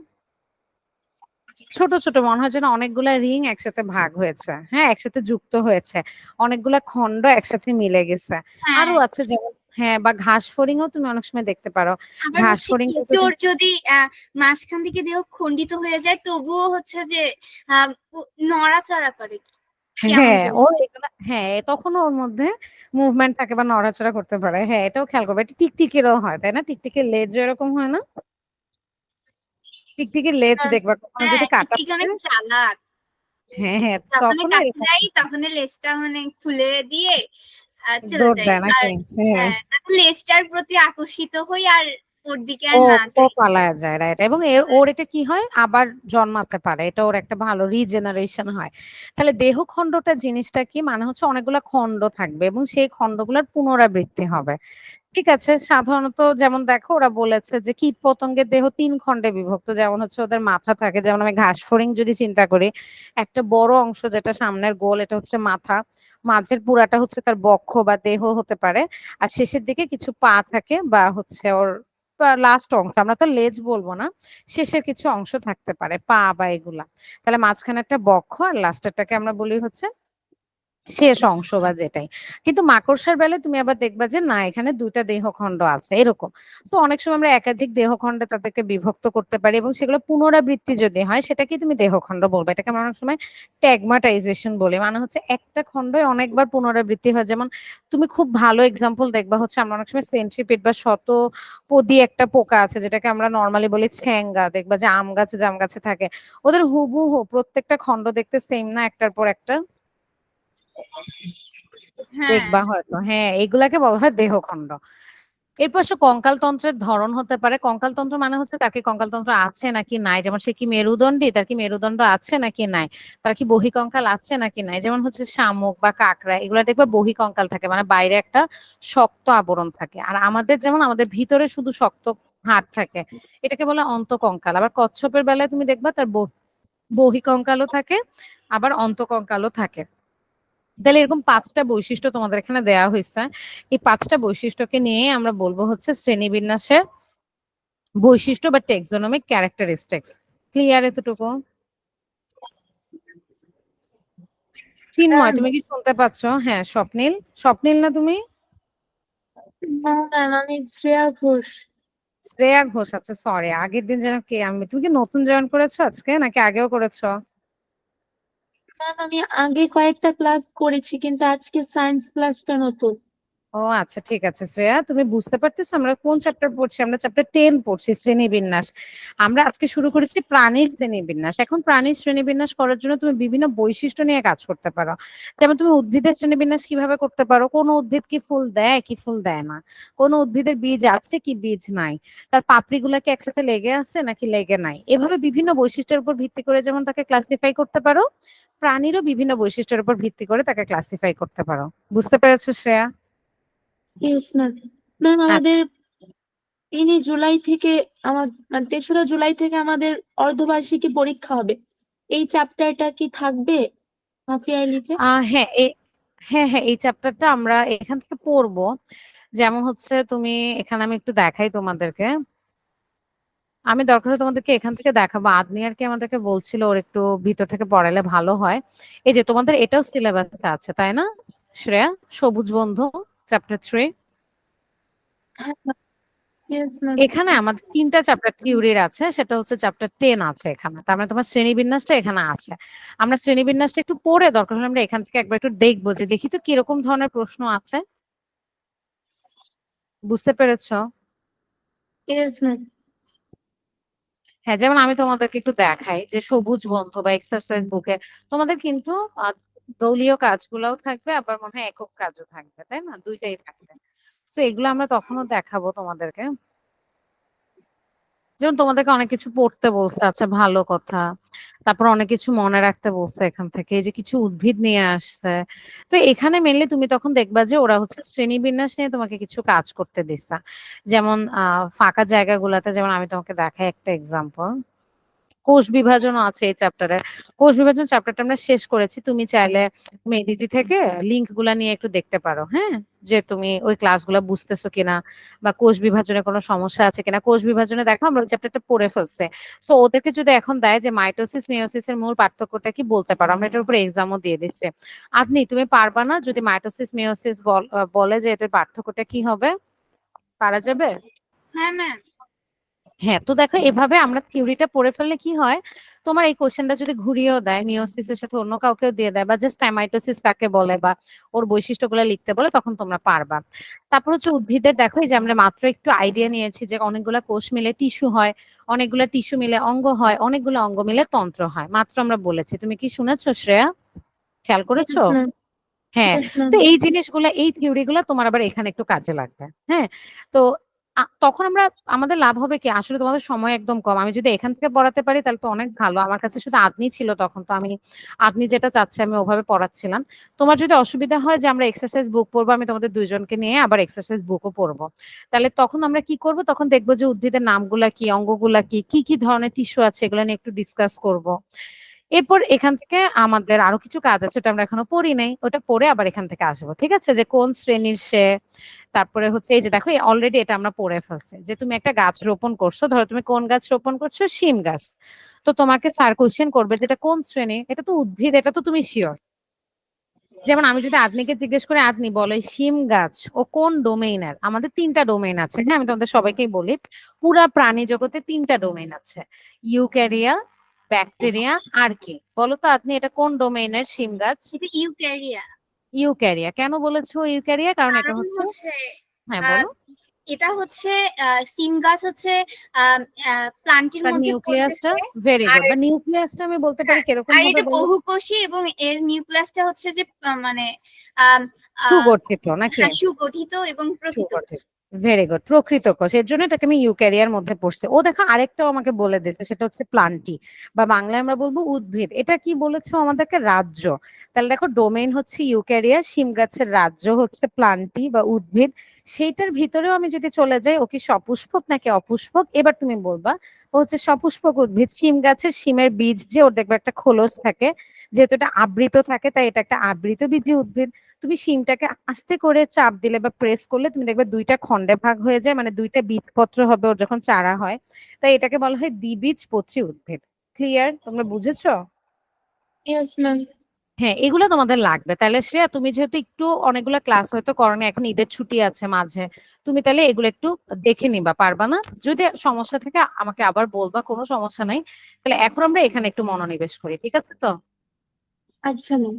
ছোট ছোট মনে হয় যেন অনেকগুলা রিং একসাথে ভাগ হয়েছে, হ্যাঁ, একসাথে যুক্ত হয়েছে, অনেকগুলা খণ্ড একসাথে মিলে গেছে। হ্যাঁ, আরো আছে যেমন, হ্যাঁ, বা ঘাস ফড়িংও তুমি অনেক সময় দেখতে পারো। আবার ঘাস হচ্ছে ফড়িংটা যদি কেঁচোর যদি মাঝখান থেকে দেহ খণ্ডিত হয়ে যায় তবুও হচ্ছে যে আহ, নড়াচড়া করে কেমন হ্যাঁ, করে ও যেন। এগুলা, হ্যাঁ, তখনও ওর মধ্যে মুভমেন্ট থাকে বা নড়াচড়া করতে পারে। হ্যাঁ, এটাও খেয়াল করবে। এটা টিকটিকিরও হয়, তাই না? টিকটিকির লেজও এরকম হয় না? টিকটিকির লেজ আহ, দেখবা কখনো হ্যাঁ, যদি কাটা টিকটিকি থাকে। অনেক চালাক। হ্যাঁ, হ্যাঁ, যখনই তখনও কাছে এরকম যাই তখনই লেজটা মানে খুলে দিয়ে চলে দৌড় যাই। দেয় আর নাকি? হ্যাঁ, হ্যাঁ, তখন লেজটার প্রতি আকর্ষিত হই আর ওর দিকে আর ও না ও যাই। পালায়া যায়, রাইট। এবং ওর এটা কি হয়, আবার জন্মাতে পারে, এটা ওর একটা ভালো রিজেনারেশন হয়। তাহলে দেহখণ্ডটা জিনিসটা কি, মানে হচ্ছে অনেকগুলা খণ্ড থাকবে এবং সেই খণ্ডগুলোর পুনরাবৃত্তি হবে। ঠিক আছে, সাধারণত যেমন দেখো ওরা বলেছে যে কীট পতঙ্গের দেহ ৩ খণ্ডে বিভক্ত, যেমন হচ্ছে ওদের মাথা থাকে, যেমন আমি ঘাস ফড়িং যদি চিন্তা করি, একটা বড় অংশ যেটা সামনের গোল এটা হচ্ছে মাথা, মাঝের পুরাটা হচ্ছে তার বক্ষ বা দেহ হতে পারে, আর শেষের দিকে কিছু পা থাকে বা হচ্ছে ওর লাস্ট অংশ, আমরা তো লেজ বলবো না, শেষের কিছু অংশ থাকতে পারে পা বা এগুলা। তাহলে মাঝখানে একটা বক্ষ আর লাস্টেরটাকে আমরা বলি হচ্ছে শেষ অংশ বা যেটাই। কিন্তু মাকড়সার বেলায় তুমি আবার দেখবা যে না, এখানে ২ টা দেহখণ্ড আছে এরকম। সো অনেক সময় আমরা একাধিক দেহখণ্ডে তাদেরকে বিভক্ত করতে পারি এবং সেগুলো পুনরাবৃত্তি যদি হয় সেটাকে তুমি দেহখণ্ড বলবে। এটাকে আমরা অনেক সময় ট্যাগমাটাইজেশন বলি। মানে হচ্ছে একটা খণ্ডই অনেকবার পুনরাবৃত্তি হয়। যেমন তুমি খুব ভালো এক্সাম্পল দেখবা হচ্ছে আমরা অনেক সময় সেন্ট্রিপিড বা শতপদী একটা পোকা আছে যেটাকে আমরা নরমালি বলি ছ্যাঙ্গা, দেখবা যে আম গাছে জাম গাছে থাকে। ওদের হুবহু প্রত্যেকটা খণ্ড দেখতে সেম না একটার পর একটা? হ্যাঁ। দেখবা হয়তো, হ্যাঁ, এগুলাকে বলা হয় দেহখণ্ড। এরপর আসে কঙ্কাল তন্ত্রের ধরন হতে পারে। কঙ্কাল তন্ত্র মানে হচ্ছে তার কি কঙ্কাল তন্ত্র আছে নাকি নাই, যেমন সে কি মেরুদণ্ডী, তার কি মেরুদণ্ড আছে নাকি নাই, তার কি বহিকঙ্কাল আছে নাকি নাই। যেমন হচ্ছে শামুক বা কাঁকড়া এগুলা দেখবে বহিকঙ্কাল থাকে, মানে বাইরে একটা শক্ত আবরণ থাকে, আর আমাদের যেমন আমাদের ভিতরে শুধু শক্ত হাড় থাকে, এটাকে বলে অন্তকঙ্কাল। আবার কচ্ছপের বেলায় তুমি দেখবা তার বহিকঙ্কালও থাকে, আবার অন্তকঙ্কালও থাকে। তাহলে এরকম ৫টা বৈশিষ্ট্য তোমাদের এখানে দেওয়া হয়েছে। এই ৫টা বৈশিষ্ট্যকে নিয়ে আমরা বলবো হচ্ছে শ্রেণীবিন্যাসের বৈশিষ্ট্য বা টেক্সোনমিক ক্যারেক্টারিস্টিক্স। ক্লিয়ার এতটুকু? চিন্ময় তুমি কি শুনতে পাচ্ছ? হ্যাঁ, স্বপ্নিল, স্বপ্নিল না তুমি? না ম্যাম, আমি শ্রেয়া ঘোষ। শ্রেয়া ঘোষ, আচ্ছা সরি, আগের দিন যেন কে, আমি, তুমি কি নতুন জয়েন করেছো আজকে নাকি আগেও করেছো? ম্যাম, আমি আগে কয়েকটা ক্লাস করেছি কিন্তু আজকে সায়েন্স ক্লাসটা নতুন। ও আচ্ছা, ঠিক আছে শ্রেয়া, তুমি বুঝতে পারতেছো আমরা কোন চ্যাপ্টার পড়ছি? আমরা চ্যাপ্টার 10 পড়ছি, শ্রেণীবিন্যাস। আমরা আজকে শুরু করেছি প্রাণীর শ্রেণীবিন্যাস। এখন প্রাণীর শ্রেণীবিন্যাস করার জন্য তুমি বিভিন্ন বৈশিষ্ট্য নিয়ে কাজ করতে পারো। যেমন তুমি উদ্ভিদের শ্রেণীবিন্যাস কিভাবে করতে পারো, কোন উদ্ভিদ কি ফুল দেয় কি ফুল দেয় না, কোন উদ্ভিদের বীজ আছে কি বীজ নাই, তার পাপড়িগুলা কি একসাথে লেগে আছে নাকি লেগে নাই, এভাবে বিভিন্ন বৈশিষ্ট্যের উপর ভিত্তি করে যেমন তাকে ক্লাসিফাই করতে পারো, প্রাণীরও বিভিন্ন বৈশিষ্ট্যের উপর ভিত্তি করে তাকে ক্লাসিফাই করতে পারো। বুঝতে পেরেছো শ্রেয়া? Yes ma'am. ম্যাম, আমাদের 3 জুলাই থেকে আমার 3রা জুলাই থেকে আমাদের অর্ধবার্ষিকী পরীক্ষা হবে। এই চ্যাপ্টারটা কি থাকবে হাফ ইয়ারলিতে? হ্যাঁ, হ্যাঁ হ্যাঁ, এই চ্যাপ্টারটা আমরা এখান থেকে পড়বো। যেমন হচ্ছে তুমি, এখানে আমি একটু দেখাই তোমাদেরকে, আমি দরকার হলে তোমাদেরকে এখান থেকে দেখাবো। আদনি আর কি আমাদেরকে বলছিল ওর একটু ভিতর থেকে পড়ালে ভালো হয়। এই যে তোমাদের এটাও সিলেবাসে আছে তাই না শ্রেয়া? সবুজ বন্ধু চ্যাপ্টার 3। Yes ma'am. এখানে আমাদের 3টা চ্যাপ্টার থিওরির আছে, সেটা হচ্ছে চ্যাপ্টার 10 আছে এখানে, তার মানে তোমার শ্রেণীবিন্যাসটা এখানে আছে। আমরা শ্রেণীবিন্যাসটা একটু পড়ে দরকার হলে আমরা এখান থেকে একবার একটু দেখবো যে দেখি তো কিরকম ধরনের প্রশ্ন আছে। বুঝতে পেরেছো? Yes ma'am. হ্যাঁ, যেমন আমি তোমাদেরকে একটু দেখাই যে সবুজ বন্ধু বা এক্সারসাইজ বুকে তোমাদের কিন্তু আহ, দলীয় কাজগুলোও থাকবে, আবার মনে হয় একক কাজও থাকবে, তাই না? দুইটাই থাকবে। তো এগুলো আমরা তখনও দেখাবো তোমাদেরকে। যেমন তোমাদেরকে অনেক কিছু পড়তে বলছে, আচ্ছা ভালো কথা। তারপর অনেক কিছু মনে রাখতে বলছে এখান থেকে, এই যে কিছু উদ্ভিদ নিয়ে আসছে। তো এখানে মেনলি তুমি তখন দেখবা যে ওরা হচ্ছে শ্রেণীবিন্যাস নিয়ে তোমাকে কিছু কাজ করতে দিচ্ছে। যেমন ফাঁকা জায়গাগুলোতে, যেমন আমি তোমাকে দেখাই একটা এক্সাম্পল। কোষ বিভাজনও আছে এই চ্যাপ্টারে। কোষ বিভাজন চ্যাপ্টারটা আমরা শেষ করেছি, তুমি চাইলে মেডিজি থেকে লিংক গুলা নিয়ে একটু দেখতে পারো, হ্যাঁ, যে তুমি ওই ক্লাসগুলো বুঝতেছো কিনা বা কোষ বিভাজনে কোনো সমস্যা আছে কিনা। কোষ বিভাজনে দেখো আমরা ওই চ্যাপ্টারটা পড়ে ফেলছে। সো ওদেরকে যদি এখন দেয় যে মাইটোসিস মিওসিস এর মূল পার্থক্যটা কি বলতে পারো, আমরা এটার উপর এক্সামও দিয়ে দিচ্ছি। আপনি তুমি পারবা না যদি মাইটোসিস মিওসিস বলে যে এটার পার্থক্যটা কি হবে? পারা যাবে? হ্যাঁ ম্যাম। হ্যাঁ, তো দেখো এভাবে আমরা থিওরিটা পড়ে ফেললে কি হয়, তোমার এই কোশ্চেনটা যদি ঘুরিয়েও দেয় মিওসিসের সাথে অন্য কাউকেও দিয়ে দেয় বা জাস্ট মাইটোসিস কাকে বলে বা ওর বৈশিষ্ট্যগুলো লিখতে বলে, তখন তোমরা পারবা। তারপর হচ্ছে উদ্ভিদের, দেখো এই যে আমরা মাত্র একটু আইডিয়া নিয়েছি যে অনেকগুলা কোষ মিলে টিস্যু হয়, অনেকগুলা টিস্যু মিলে অঙ্গ হয়, অনেকগুলো অঙ্গ মিলে তন্ত্র হয়, মাত্র আমরা বলেছি। তুমি কি শুনেছো শ্রেয়া? খেয়াল করেছো? Yes ma'am. হ্যাঁ। Yes ma'am. তো এই জিনিসগুলা, এই থিওরি গুলা তোমার আবার এখানে একটু কাজে লাগবে। হ্যাঁ। তো তখন আমরা আমাদের লাভ হবে কি আসলে তোমাদের সময় একদম কম। আমি যদি এখান থেকে পড়াতে পারি তাহলে তো অনেক ভালো। আমার কাছে শুধু আদনি ছিল তখন, তো আমি আদনি যেটা চাচ্ছে আমি ওভাবে পড়াচ্ছিলাম। তোমার যদি অসুবিধা হয় যে আমরা এক্সারসাইজ বুক পড়বো, আমি তোমাদের দুইজনকে নিয়ে আবার এক্সারসাইজ বুকও পড়বো। তাহলে তখন আমরা কি করব, তখন দেখবো যে উদ্ভিদের নামগুলা কি, অঙ্গগুলা কি, কি কি ধরনের টিস্যু আছে এগুলো নিয়ে একটু ডিসকাস করব। এরপর এখান থেকে আমাদের আরো কিছু কাজ আছে, ওটা আমরা এখনো পড়ি নাই, ওটা পড়ে আবার এখান থেকে আসবো। ঠিক আছে, যে কোন শ্রেণীর সে, তারপরে হচ্ছে এই যে দেখো অলরেডি এটা আমরা পড়ে ফেলছি যে তুমি একটা গাছ রোপণ করছো, ধরো তুমি কোন গাছ রোপণ করছো, শিম গাছ। তো তোমাকে স্যার কোশ্চেন করবে যেটা কোন শ্রেণী, এটা তো উদ্ভিদ, এটা তো তুমি শিওর। যেমন আমি যদি আদনিকে জিজ্ঞেস করি, আদনি বলো এই শিম গাছ ও কোন ডোমেইনের, আমাদের 3টা ডোমেইন আছে, হ্যাঁ আমি তোমাদের সবাইকেই বলি পুরা প্রাণী জগতে 3টা ডোমেইন আছে, ইউক্যারিয়া, ব্যাকটেরিয়া আর কি, বলো তো আদনি এটা কোন ডোমেইনের শিম গাছ? এটা ইউক্যারিয়া। ইউক্যারিয়া। কেন বলেছো ইউক্যারিয়া? কারণ এটা কারণ হচ্ছে, হচ্ছে হ্যাঁ আহ, বলো। এটা হচ্ছে সিম গাছ হচ্ছে প্লান্টের তার মধ্যে নিউক্লিয়াসটা, পড়তেছে। ভেরি আর গুড, বা নিউক্লিয়াসটা আমি বলতে পারি হ্যাঁ, কিরকম আর হবে এটা বলো। বহুকোষী এবং এর নিউক্লিয়াসটা হচ্ছে যে মানে আম, আহ, সুগঠিত নাকি? হ্যাঁ, সুগঠিত এবং প্রকৃত সুগঠিত, কোষ। ভেরি গুড, প্রকৃত কোষ। এর জন্য এটাকে আমি ইউক্যারিয়ার মধ্যে পড়ছে। ও দেখো আরেকটাও আমাকে বলে দিয়েছে, সেটা হচ্ছে প্লান্টি, বা বাংলায় আমরা বলবো উদ্ভিদ। এটা কি বলেছো আমাদেরকে? রাজ্য। তাহলে দেখো ডোমেইন হচ্ছে ইউক্যারিয়া, শিম গাছের রাজ্য হচ্ছে প্লান্টি বা উদ্ভিদ। সেইটার ভিতরেও আমি যদি চলে যাই, ও কি সপুষ্পক নাকি অপুষ্পক, এবার তুমি বলবা। ও হচ্ছে সপুষ্পক উদ্ভিদ। শিম গাছের শিমের বীজ যে, ওর দেখবে একটা খোলস থাকে, যেহেতু এটা আবৃত থাকে তাই এটা একটা আবৃত বীজী উদ্ভিদ। তুমি শিমটাকে আস্তে করে চাপ দিলে বা প্রেস করলে তুমি দেখবে 2টা খণ্ডে ভাগ হয়ে যায়, মানে 2টা বীজপত্র হবে ওর যখন চারা হয়। তাই এটাকে বলা হয় দ্বিবীজপত্রী উদ্ভিদ। ক্লিয়ার? তোমরা বুঝেছো? Yes ma'am. হ্যাঁ, এগুলো তোমাদের লাগবে। তাহলে শ্রেয়া তুমি যেহেতু একটু অনেকগুলো ক্লাস হয়তো করোনি, এখন ঈদের ছুটি আছে মাঝে, তুমি তাহলে এগুলো একটু দেখে নিবা, পারবা না? যদি সমস্যা থাকে আমাকে আবার বলবা, কোনো সমস্যা নাই। তাহলে এখন আমরা এখানে একটু মনোনিবেশ করি, ঠিক আছে তো? আচ্ছা ম্যাম।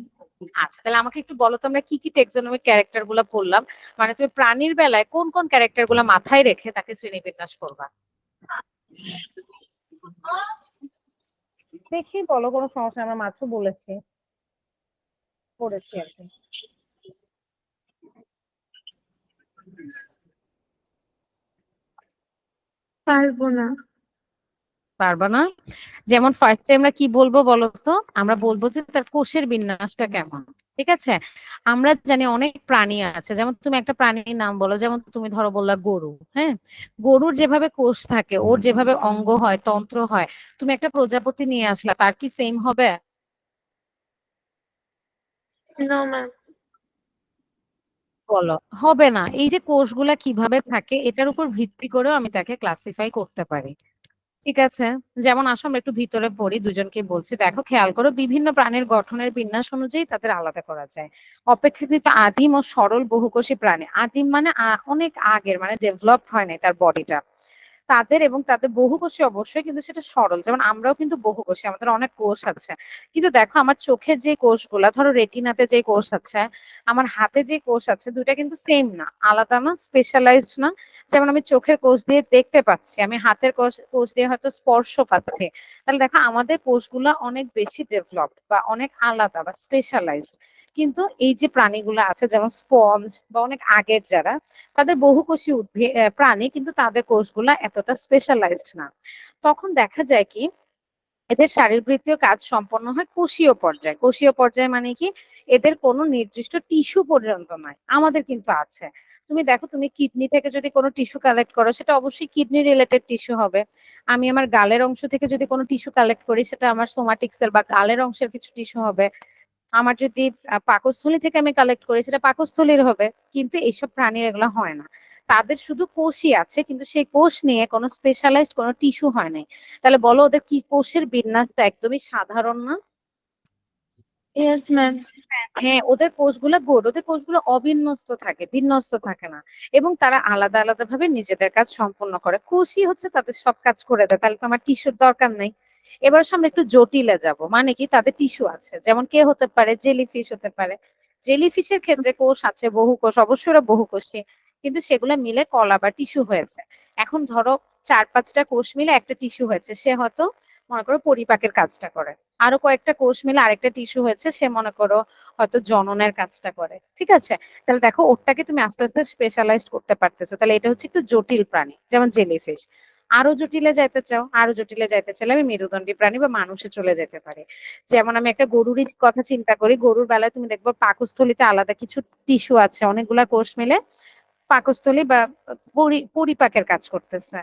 আচ্ছা, তাহলে আমাকে একটু বলো তো আমরা কি কি টেক্সোনমিক ক্যারেক্টার গুলা পড়লাম, মানে তুমি প্রাণীর বেলায় কোন কোন ক্যারেক্টার গুলা মাথায় রেখে তাকে শ্রেণীবিন্যাস করবা। দেখি বলো, কোনো সমস্যা নেই, আমরা মাত্র বলেছি, পড়েছি আর কি। পারবো না। পারবা না? যেমন ফার্স্টে আমরা কি বলবো বলো তো, আমরা বলবো যে তার কোষের বিন্যাসটা কেমন। ঠিক আছে, আমরা জানি অনেক প্রাণী আছে, যেমন তুমি একটা প্রাণীর নাম বলো, যেমন তুমি ধরো বললা গরু, হ্যাঁ, গরুর যেভাবে কোষ থাকে, ওর যেভাবে অঙ্গ হয়, তন্ত্র হয়, তুমি একটা প্রজাপতি নিয়ে আসলা, তার কি সেম হবে? No ma'am. বলো, হবে না। এই যে কোষগুলা কিভাবে থাকে এটার উপর ভিত্তি করেও আমি তাকে ক্লাসিফাই করতে পারি। ঠিক আছে, যেমন আসো আমরা একটু ভিতরে পড়ি, দুজনকে বলছি, দেখো খেয়াল করো, বিভিন্ন প্রাণীর গঠনের বিন্যাস অনুযায়ী তাদের আলাদা করা যায়। অপেক্ষাকৃত আদিম ও সরল বহুকোষী প্রাণী। আদিম মানে অনেক আগের, মানে ডেভেলপ হয় নাই তার বডিটা। তাদের এবং তাদের বহুকোষী অবশ্যই, কিন্তু সেটা সরল। যেমন আমরাও কিন্তু বহুকোষী, আমাদের অনেক কোষ আছে। কিন্তু দেখো আমার চোখের যে কোষগুলা, ধরো রেটিনাতে যে কোষ আছে, আমার হাতে যে কোষ আছে, দুইটা কিন্তু সেম না, আলাদা না, স্পেশালাইজড না। যেমন আমি চোখের কোষ দিয়ে দেখতে পাচ্ছি, আমি হাতের কোষ কোষ দিয়ে হয়তো স্পর্শ পাচ্ছি। তাহলে দেখো আমাদের কোষগুলা অনেক বেশি ডেভেলপড বা অনেক আলাদা বা স্পেশালাইজড। কিন্তু এই যে প্রাণীগুলো আছে যেমন স্পঞ্জ বা অনেক আগের যারা, তাদের বহুকোষী উদ্ভিদ প্রাণী, কিন্তু তাদের কোষগুলা এতটা স্পেশালাইজড না। তখন দেখা যায় কি, এদের শারীরবৃত্তীয় কাজ সম্পন্ন হয় কোষীয় পর্যায়ে। কোষীয় পর্যায়ে মানে কি, এদের কোনো নির্দিষ্ট টিস্যু পর্যন্ত নয়, আমাদের কিন্তু আছে। তুমি দেখো, তুমি কিডনি থেকে যদি কোনো টিস্যু কালেক্ট করো, সেটা অবশ্যই কিডনি রিলেটেড টিস্যু হবে। আমি আমার গালের অংশ থেকে যদি কোনো টিস্যু কালেক্ট করি, সেটা আমার সোমাটিক সেল বা গালের অংশের কিছু টিস্যু হবে। আমার যদি পাকস্থলী থেকে আমি কালেক্ট করি, সেটা পাকস্থলীর হবে। কিন্তু এইসব প্রাণীর এগুলো হয় না, তাদের শুধু কোষই আছে, কিন্তু সেই কোষ নিয়ে কোনো স্পেশালাইজড কোনো টিস্যু হয় নাই। তাহলে বলো ওদের কি কোষের বিন্যাসটা একদমই সাধারণ না? Yes ma'am. হ্যাঁ, ওদের কোষগুলো গুড, ওদের কোষগুলো অবিন্যস্ত থাকে, বিন্যস্ত থাকে না, এবং তারা আলাদা আলাদা ভাবে নিজেদের কাজ সম্পন্ন করে। কোষই হচ্ছে তাদের সব কাজ করে দেয়, তাহলে তো আমার টিস্যুর দরকার নাই। এবার সামনে একটু জটিলে যাব, মানে কি তাদের টিস্যু আছে, যেমন কে হতে পারে, জেলিফিশ হতে পারে। জেলিফিশের ক্ষেত্রে কোষ আছে, বহু কোষ, অবশ্যই ওরা বহুকোষী, কিন্তু সেগুলো মিলে কলা বা টিস্যু হয়েছে। এখন ধরো 4-5টা কোষ মিলে একটা টিস্যু হয়েছে, সে হয়তো মনে করো পরিপাকের কাজটা করে। আরো কয়েকটা কোষ মিলে আরেকটা টিস্যু হয়েছে, সে মনে করো হয়তো জননের কাজটা করে। ঠিক আছে, তাহলে দেখো ওরটাকে তুমি আস্তে আস্তে স্পেশালাইজড করতে পারতেছো। তাহলে এটা হচ্ছে একটু জটিল প্রাণী, যেমন জেলিফিশ। আরো জটিলে যাইতে চাও, আরো জটিলে যাইতে চাইলে আমি মেরুদণ্ডী প্রাণী বা মানুষে চলে যেতে পারি। যেমন আমি একটা গরুরই কথা চিন্তা করি, গরুর বেলায় তুমি দেখবো পাকস্থলীতে আলাদা কিছু টিস্যু আছে, অনেকগুলা কোষ মিলে পাকস্থলী বা পরিপাকের কাজ করতেছে।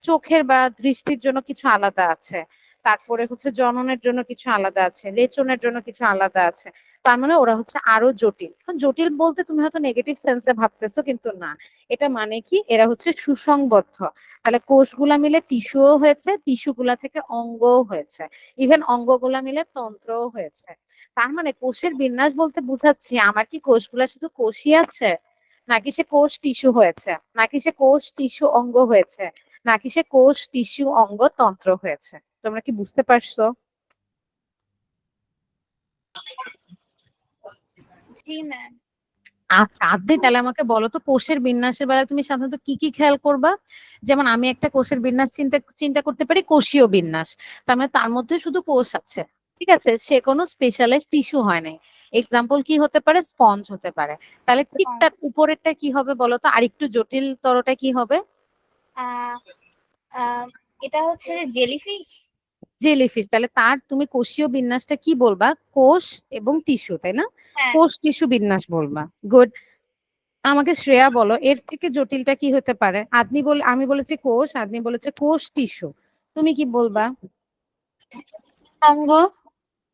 চোখের বা দৃষ্টির জন্য কিছু আলাদা আছে, তারপরে হচ্ছে জননের জন্য কিছু আলাদা আছে, রেচনের জন্য কিছু আলাদা আছে। তার মানে ওরা হচ্ছে আরো জটিল। জটিল বলতে তুমি হয়তো নেগেটিভ সেন্সে ভাবতেছো, কিন্তু না, এটা মানে কি, এরা হচ্ছে সুসংবদ্ধ। তাহলে কোষগুলা মিলে টিস্যুও হয়েছে, টিস্যুগুলা থেকে অঙ্গও হয়েছে, ইভেন অঙ্গগুলা মিলে তন্ত্রও হয়েছে। তার মানে কোষের বিন্যাস বলতে বুঝাচ্ছি আমার কি কোষগুলা শুধু কোষই আছে, নাকি সে কোষ টিস্যু হয়েছে, নাকি সে কোষ টিস্যু অঙ্গ হয়েছে, নাকি সে কোষ টিস্যু অঙ্গ তন্ত্র হয়েছে। তোমরা কি বুঝতে পারছো? জি ম্যাম। আচ্ছা আদি, তাহলে আমাকে বলো তো কোষের বিন্যাসের বেলায় তুমি সাধারণত কি কি খেয়াল করবা? যেমন আমি একটা কোষের বিন্যাস চিন্তা চিন্তা করতে পারি কোষীয় বিন্যাস, তার মানে তার মধ্যে শুধু কোষ আছে। ঠিক আছে, সে কোনো স্পেশালাইজড টিস্যু হয় নাই। এক্সাম্পল কি হতে পারে? স্পঞ্জ হতে পারে। তাহলে ঠিক তার উপরেরটা কি হবে বলো তো, আরেকটু জটিল তরটা কি হবে? আহ আহ এটা হচ্ছে জেলিফিশ। জেলিফিশ। তাহলে তার তুমি কোষীয় বিন্যাসটা কি বলবা? কোষ এবং টিস্যু, তাই না? হ্যাঁ। কোষ টিস্যু বিন্যাস বলবা। গুড। আমাকে শ্রেয়া বলো এর থেকে জটিলটা কি হতে পারে? আমি বলেছি কোষ, আদনি বলেছে কোষ টিস্যু, তুমি কি বলবা? অঙ্গ।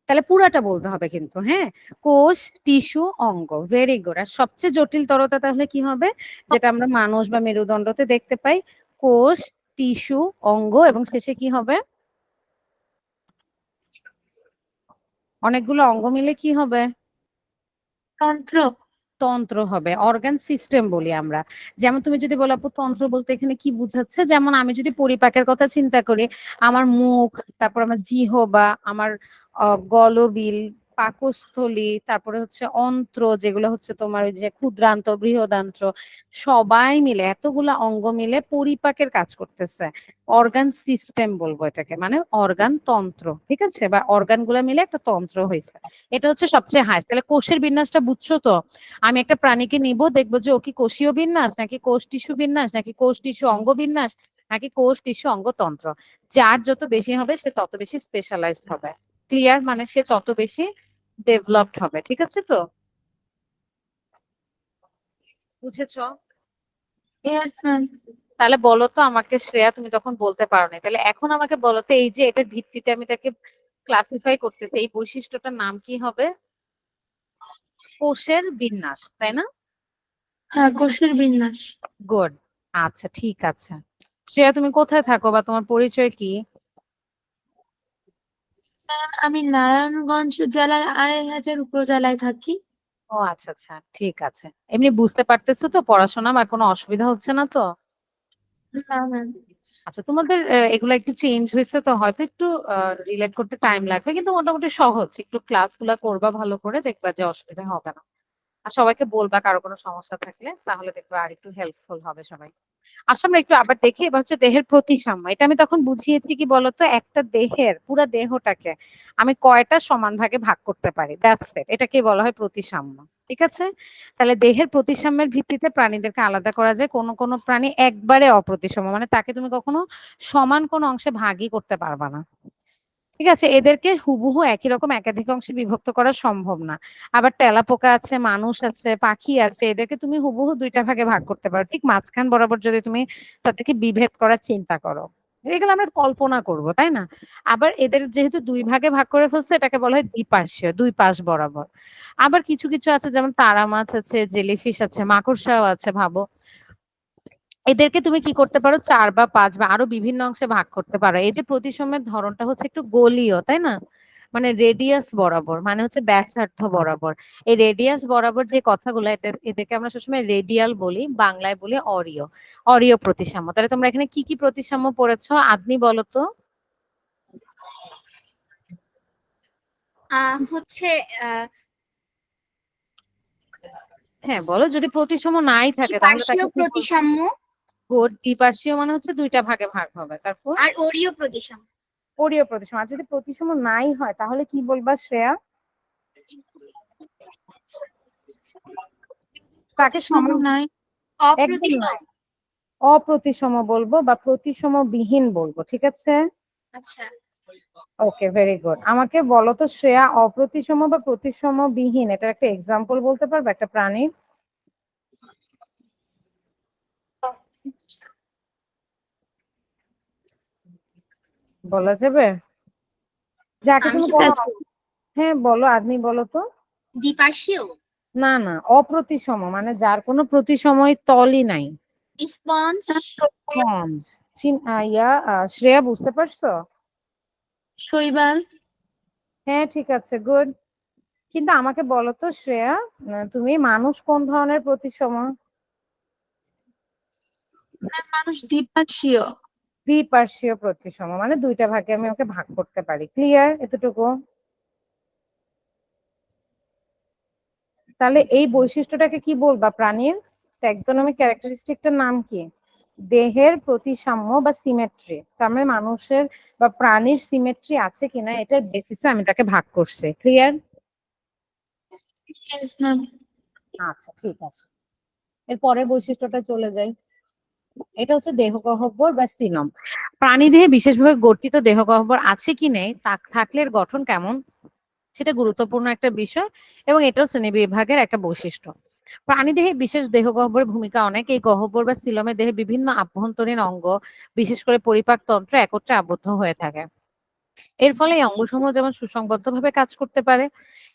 তাহলে পুরাটা বলতে হবে কিন্তু, হ্যাঁ। কোষ, টিস্যু, অঙ্গ, ভেরি গুড। আর সবচেয়ে জটিল তরতা তাহলে কি হবে, যেটা আমরা মানুষ বা মেরুদণ্ডতে দেখতে পাই? কোষ, টিস্যু, অঙ্গ, এবং শেষে কি হবে? অনেকগুলো অঙ্গ মিলে কি হবে? তন্ত্র। তন্ত্র হবে, অর্গান সিস্টেম বলি আমরা। যেমন তুমি যদি বলো আপু তন্ত্র বলতে এখানে কি বুঝাচ্ছে, যেমন আমি যদি পরিপাকের কথা চিন্তা করি, আমার মুখ, তারপর আমার জিহ্বা, আমার গলবিল, পাকস্থলী, তারপরে হচ্ছে অন্ত্র, যেগুলো হচ্ছে তোমার ওই যে ক্ষুদ্রান্ত, বৃহদান্ত্র, সবাই মিলে এতগুলা অঙ্গ মিলে পরিপাকের কাজ করতেছে। অর্গান সিস্টেম বলবো এটাকে, মানে অর্গান তন্ত্র। ঠিক আছে, বা অর্গান গুলা মিলে একটা তন্ত্র হয়েছে। এটা হচ্ছে সবচেয়ে হাই। তাহলে কোষের বিন্যাসটা বুঝছো তো? আমি একটা প্রাণীকে নিব, দেখবো যে ও কি কোষীয় বিন্যাস, নাকি কোষ টিস্যু বিন্যাস, নাকি কোষ টিস্যু অঙ্গ বিন্যাস, নাকি কোষ টিস্যু অঙ্গতন্ত্র। যার যত বেশি হবে সে তত বেশি স্পেশালাইজড হবে। ক্লিয়ার? মানে সে তত বেশি ডেভেলপড হবে। ঠিক আছে তো? বুঝেছো? Yes ma'am. তাহলে বলো তো আমাকে শ্রেয়া, তুমি তখন বলতে পারো না, তাহলে এখন আমাকে বলো তো, এই যে এটার ভিত্তিতে আমি তাকে ক্লাসিফাই করতেছি, এই বৈশিষ্ট্যটার নাম কি হবে? কোষের বিন্যাস, তাই না? হ্যাঁ, কোষের বিন্যাস। গুড। আচ্ছা ঠিক আছে। শ্রেয়া তুমি কোথায় থাকো বা তোমার পরিচয় কি? ম্যাম, আমি নারায়ণগঞ্জ জেলার ২৫০০ উপজেলায় থাকি। ও আচ্ছা আচ্ছা, ঠিক আছে। এমনি বুঝতে পারতেছো তো পড়াশোনা, আর কোনো অসুবিধা হচ্ছে না তো? না ম্যাম। আচ্ছা, তোমাদের এগুলো একটু চেঞ্জ হয়েছে তো হয়তো একটু রিলেট করতে টাইম লাগবে, কিন্তু মোটামুটি সহজ। একটু ক্লাসগুলো করবা ভালো করে, দেখবা যে অসুবিধা হবে না। আর সবাইকে বলবা কারো কোনো সমস্যা থাকলে, তাহলে দেখবা আর একটু হেল্পফুল হবে সবাই। আসলে আমরা একটু আবার দেখি, এবার হচ্ছে দেহের প্রতিসাম্য। এটা আমি তখন বুঝিয়েছি কি বলতো, একটা দেহের পুরো দেহটাকে আমি কয়টা সমান ভাগে ভাগ করতে পারি, দ্যাটস ইট। এটাকে বলা হয় প্রতিসাম্য। ঠিক আছে, তাহলে দেহের প্রতিসাম্যের ভিত্তিতে প্রাণীদেরকে আলাদা করা যায়। কোন কোন প্রাণী একবারে অপ্রতিসম, মানে তাকে তুমি কখনো সমান কোন অংশে ভাগই করতে পারবা না। ঠিক আছে, এদেরকে হুবহু একই রকম একাধিক অংশে বিভক্ত করা সম্ভব না। আবার তেলাপোকা আছে, মানুষ আছে, পাখি আছে, এদেরকে তুমি হুবহু দুইটা ভাগে ভাগ করতে পারো, ঠিক মাঝখান বরাবর যদি তুমি তাদেরকে বিভেদ করার চিন্তা করো। এগুলো আমরা কল্পনা করব, তাই না? আবার এদের যেহেতু দুই ভাগে ভাগ করে ফেলছে, এটাকে বলা হয় দ্বিপার্শ্বীয়, দুই পাশ বরাবর। আবার কিছু কিছু আছে, যেমন তারা মাছ আছে, জেলিফিশ আছে, মাকড়সাও আছে, ভাবো। এদেরকে তুমি কি করতে পারো, ৪ বা ৫ বা আরো বিভিন্ন অংশে ভাগ করতে পারো। এই যে প্রতিসাম্যের ধরনটা হচ্ছে একটু গোলীয়, তাই না? মানে রেডিয়াস বরাবর, মানে হচ্ছে ব্যাসার্ধ বরাবর। এই রেডিয়াস বরাবর যে কথাগুলো, এদেরকে আমরা সবসময় রেডিয়াল বলি, বাংলায় বলি অরীয়। অরীয় প্রতিসাম্য। তাহলে তোমরা এখানে কি কি প্রতিসাম্য পড়েছো, আদনি বলো তো? হচ্ছে হ্যাঁ বলো, যদি প্রতিসাম্য নাই থাকে তাহলে তাকে দ্বিপার্শ্বীয় কি বলবো? প্রতিসাম্য দ্বিপার্শ্বীয় মানে হচ্ছে দুইটা ভাগে ভাগ হবে। তারপর আর ওরিও প্রতিসাম্য। পরীয় প্রতিসম। আর যদি প্রতিসম নাই হয় তাহলে কি বলবা শ্রেয়া? তাকে সমান নাই একদম অপ্রতিসম। নয়, অপ্রতিসম বলবো বা প্রতিসম বিহীন বলবো, ঠিক আছে? আচ্ছা, ওকে, ভেরি গুড। আমাকে বলো তো শ্রেয়া, অপ্রতিসম বা প্রতিসম বিহীন এটার একটা এক্সাম্পল বলতে পারবে একটা প্রাণীর? বলা যাবে? যাকে আমি তুমি কি কোনো, বলবো? হ্যাঁ বলো, আপনি বলো তো। দ্বিপার্শ্বীয়। না না, অপ্রতিসম মানে যার কোনো প্রতিসময় তলই নাই। স্পঞ্জ। স্পঞ্জ। শ্রেয়া বুঝতে পারছো? শৈবাল। হ্যাঁ ঠিক আছে, গুড। কিন্তু আমাকে বলো তো শ্রেয়া, তুমি মানুষ কোন ধরনের প্রতিসম? মানুষ দ্বিপার্শ্বীয়। দ্বিপার্শ্বীয় প্রতিসম মানে দুইটা ভাগে আমি ওকে ভাগ করতে পারি। ক্লিয়ার এতটুকু? তাহলে এই বৈশিষ্ট্যটাকে কি বলবা প্রাণীর? ট্যাক্সোনমিক ক্যারেক্টারিস্টিকটার নাম কি? দেহের প্রতিসাম্য বা সিমেট্রি। তার মানে মানুষের বা প্রাণীর সিমেট্রি আছে কিনা এটার বেসিসে আমি তাকে ভাগ করছি। ক্লিয়ার? Yes ma'am. আচ্ছা ঠিক আছে, এর পরের বৈশিষ্ট্যটা চলে যাই। এটা হচ্ছে দেহগহ্বর বা সিলম। প্রাণীদেহে বিশেষভাবে গঠিত দেহগহ্বর আছে কি নেই, থাকলে এর গঠন কেমন, সেটা গুরুত্বপূর্ণ একটা বিষয় এবং এটাও শ্রেণীবিভাগের একটা বৈশিষ্ট্য। প্রাণীদেহে বিশেষ দেহগহ্বরের ভূমিকা অনেক। এই গহ্বর বা সিলমে দেহে বিভিন্ন আভ্যন্তরীণ অঙ্গ, বিশেষ করে পরিপাক তন্ত্র একত্রে আবদ্ধ হয়ে থাকে। এর ফলে এই অঙ্গসমূহ যেমন সুসংবদ্ধভাবে কাজ করতে পারে।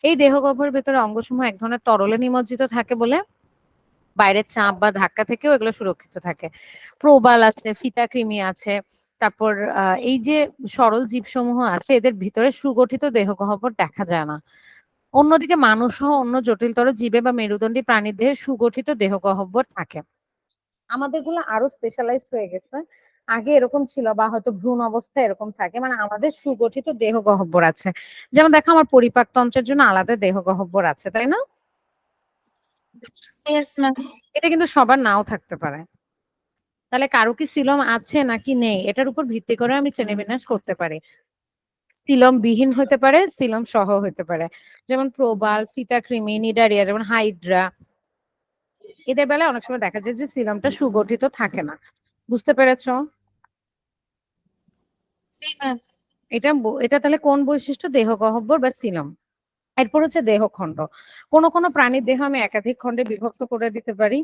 এই দেহগহ্বরের ভেতরে অঙ্গসমূহ এক ধরনের তরলে নিমজ্জিত থাকে বলে বাইরের চাপ বা ধাক্কা থেকেও এগুলো সুরক্ষিত থাকে। প্রবাল আছে, ফিতাকৃমি আছে, তারপর এই যে সরল জীবসমূহ আছে এদের ভিতরে সুগঠিত দেহগহ্বর দেখা যায় না। অন্যদিকে মানুষ সহ অন্য জটিলতর জীবে বা মেরুদণ্ডী প্রাণীর দেহে সুগঠিত দেহগহ্বর থাকে। আমাদেরগুলো আরো স্পেশালাইজড হয়ে গেছে। আগে এরকম ছিল বা হয়তো ভ্রূণ অবস্থায় এরকম থাকে, মানে আমাদের সুগঠিত দেহগহ্বর আছে। যেমন দেখো আমার পরিপাক তন্ত্রের জন্য আলাদা দেহগহ্বর আছে, তাই না? Yes ma'am. এটা কিন্তু সবার নাও থাকতে পারে। তাহলে কারো কি সিলম আছে নাকি নেই এটার উপর ভিত্তি করে আমি শ্রেণীবিন্যাস করতে পারি। সিলম বিহীন হতে পারে, সিলম সহ হতে পারে। যেমন প্রবাল, ফিতাকৃমি, নিডারিয়া, যেমন হাইড্রা, এদের বেলায় অনেক সময় দেখা যায় যে সিলমটা সুগঠিত থাকে না। বুঝতে পেরেছো? ম্যাম। এটা তাহলে কোন বৈশিষ্ট্য? দেহগহ্বর বা সিলম। এরপর হচ্ছে দেহখণ্ড। কোন কোন প্রাণীর দেহ আমি একাধিক খণ্ডে বিভক্ত করে দিতে পারি।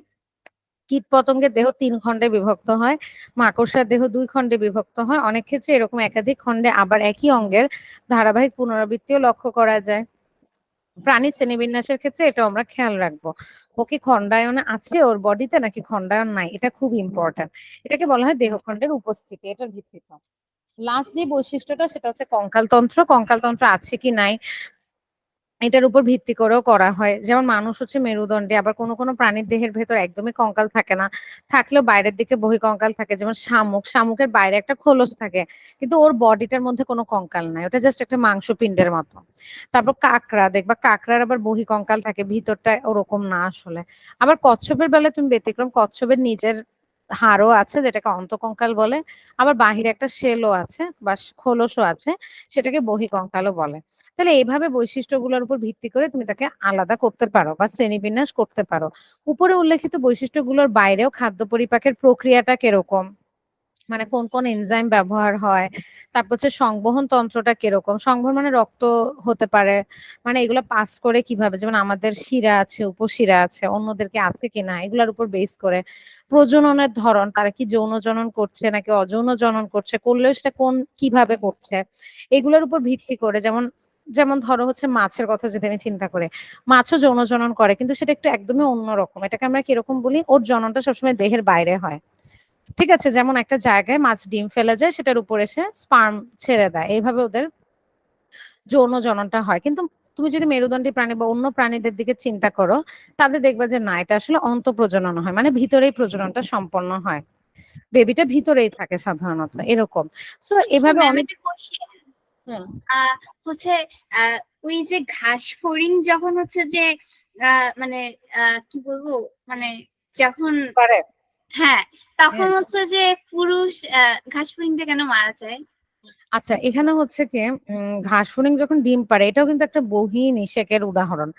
কীটপতঙ্গের দেহ ৩ খণ্ডে বিভক্ত হয়, মাকড়সার দেহ ২ খণ্ডে বিভক্ত হয়। অনেক ক্ষেত্রে এরকম একাধিক খণ্ডে আবার একই অঙ্গের ধারাবাহিক পুনরাবৃত্তিও লক্ষ্য করা যায়। প্রাণীর শ্রেণীবিন্যাসের ক্ষেত্রে এটা আমরা খেয়াল রাখবো। ও কি খণ্ডায়ন আছে ওর বডিতে নাকি খণ্ডায়ন নাই, এটা খুব ইম্পর্টেন্ট। এটাকে বলা হয় দেহখণ্ডের উপস্থিতি, এটার ভিত্তিতে। লাস্ট যে বৈশিষ্ট্যটা সেটা হচ্ছে কঙ্কালতন্ত্র। কঙ্কালতন্ত্র আছে কি নাই এটার উপর ভিত্তি করেও করা হয়। যেমন মানুষ হচ্ছে মেরুদণ্ডী, আবার কোনো কোনো প্রাণীর দেহের ভেতর একদমই কঙ্কাল থাকে না, থাকলেও বাইরের দিকে বহিঃকঙ্কাল থাকে। যেমন শামুক, শামুকের বাইরে একটা খোলস থাকে কিন্তু ওর বডিটার মধ্যে কোনো কঙ্কাল নাই, ওটা জাস্ট একটা মাংসপিণ্ডের মতো। তারপর কাঁকড়া দেখবা, কাঁকড়ার আবার বহিঃকঙ্কাল থাকে, ভিতরটা ওরকম না আসলে। আবার কচ্ছপের বেলায় তুমি ব্যতিক্রম, কচ্ছপের নিজের হাড়ও আছে যেটাকে অন্তকঙ্কাল বলে, আবার বাহিরে একটা শেলও আছে বা খোলসও আছে, সেটাকে বহিঃকঙ্কালও বলে। তাহলে এইভাবে বৈশিষ্ট্যগুলোর উপর ভিত্তি করে তুমি তাকে আলাদা করতে পারো বা শ্রেণীবিন্যাস করতে পারো। উপরে উল্লেখিত বৈশিষ্ট্যগুলোর বাইরেও খাদ্য পরিপাকের প্রক্রিয়াটা কিরকম, মানে কোন কোন এনজাইম ব্যবহার হয়, তারপর হচ্ছে সংবহন তন্ত্রটা কিরকম, সংবহন মানে রক্ত হতে পারে, মানে এগুলো পাস করে কিভাবে, যেমন আমাদের শিরা আছে, উপশিরা আছে, অন্যদেরকে আছে কিনা, এগুলোর উপর বেস করে প্রজননের ধরন, তারা কি যৌন জনন করছে নাকি অযৌন জনন করছে, করলেও সেটা কোন কিভাবে করছে, এগুলোর উপর ভিত্তি করে। যেমন যেমন ধরো হচ্ছে মাছের কথা যদি আমি চিন্তা করি, মাছও যৌন জনন করে কিন্তু সেটা একটু একদমই অন্যরকম। এটাকে আমরা কিরকম বলি, ওর জননটা সবসময় দেহের বাইরে হয়। ঠিক আছে, যেমন একটা জায়গায় মাছ ডিম ফেলে যায়, সেটার উপর এসে স্পার্ম ছেড়ে দেয়, এইভাবে ওদের যৌন জননটা হয়। কিন্তু তুমি যদি মেরুদণ্ডী প্রাণী বা অন্য প্রাণীদের দিকে চিন্তা করো, তাদের দেখবা যে না, এটা আসলে অন্তঃপ্রজনন হয়, মানে ভিতরেই প্রজননটা সম্পন্ন হয়, বেবিটা ভিতরেই থাকে সাধারণত এরকম। সো আচ্ছা এভাবে ম্যাম, অনেক। একটা কোশ্চেন। হুম, হচ্ছে ওই যে ঘাস ফড়িং যখন হচ্ছে যে মানে কি বলবো, মানে যখন, পারে। হ্যাঁ, তখন হ্যাঁ, হচ্ছে যে পুরুষ ঘাস ফড়িংটা কেন মারা যায়? আচ্ছা, এখানে হচ্ছে কি ঘাস-ফড়িং যখন ডিম পাড়ে এটাও কিন্তু একটা বহি নিষেকের উদাহরণ।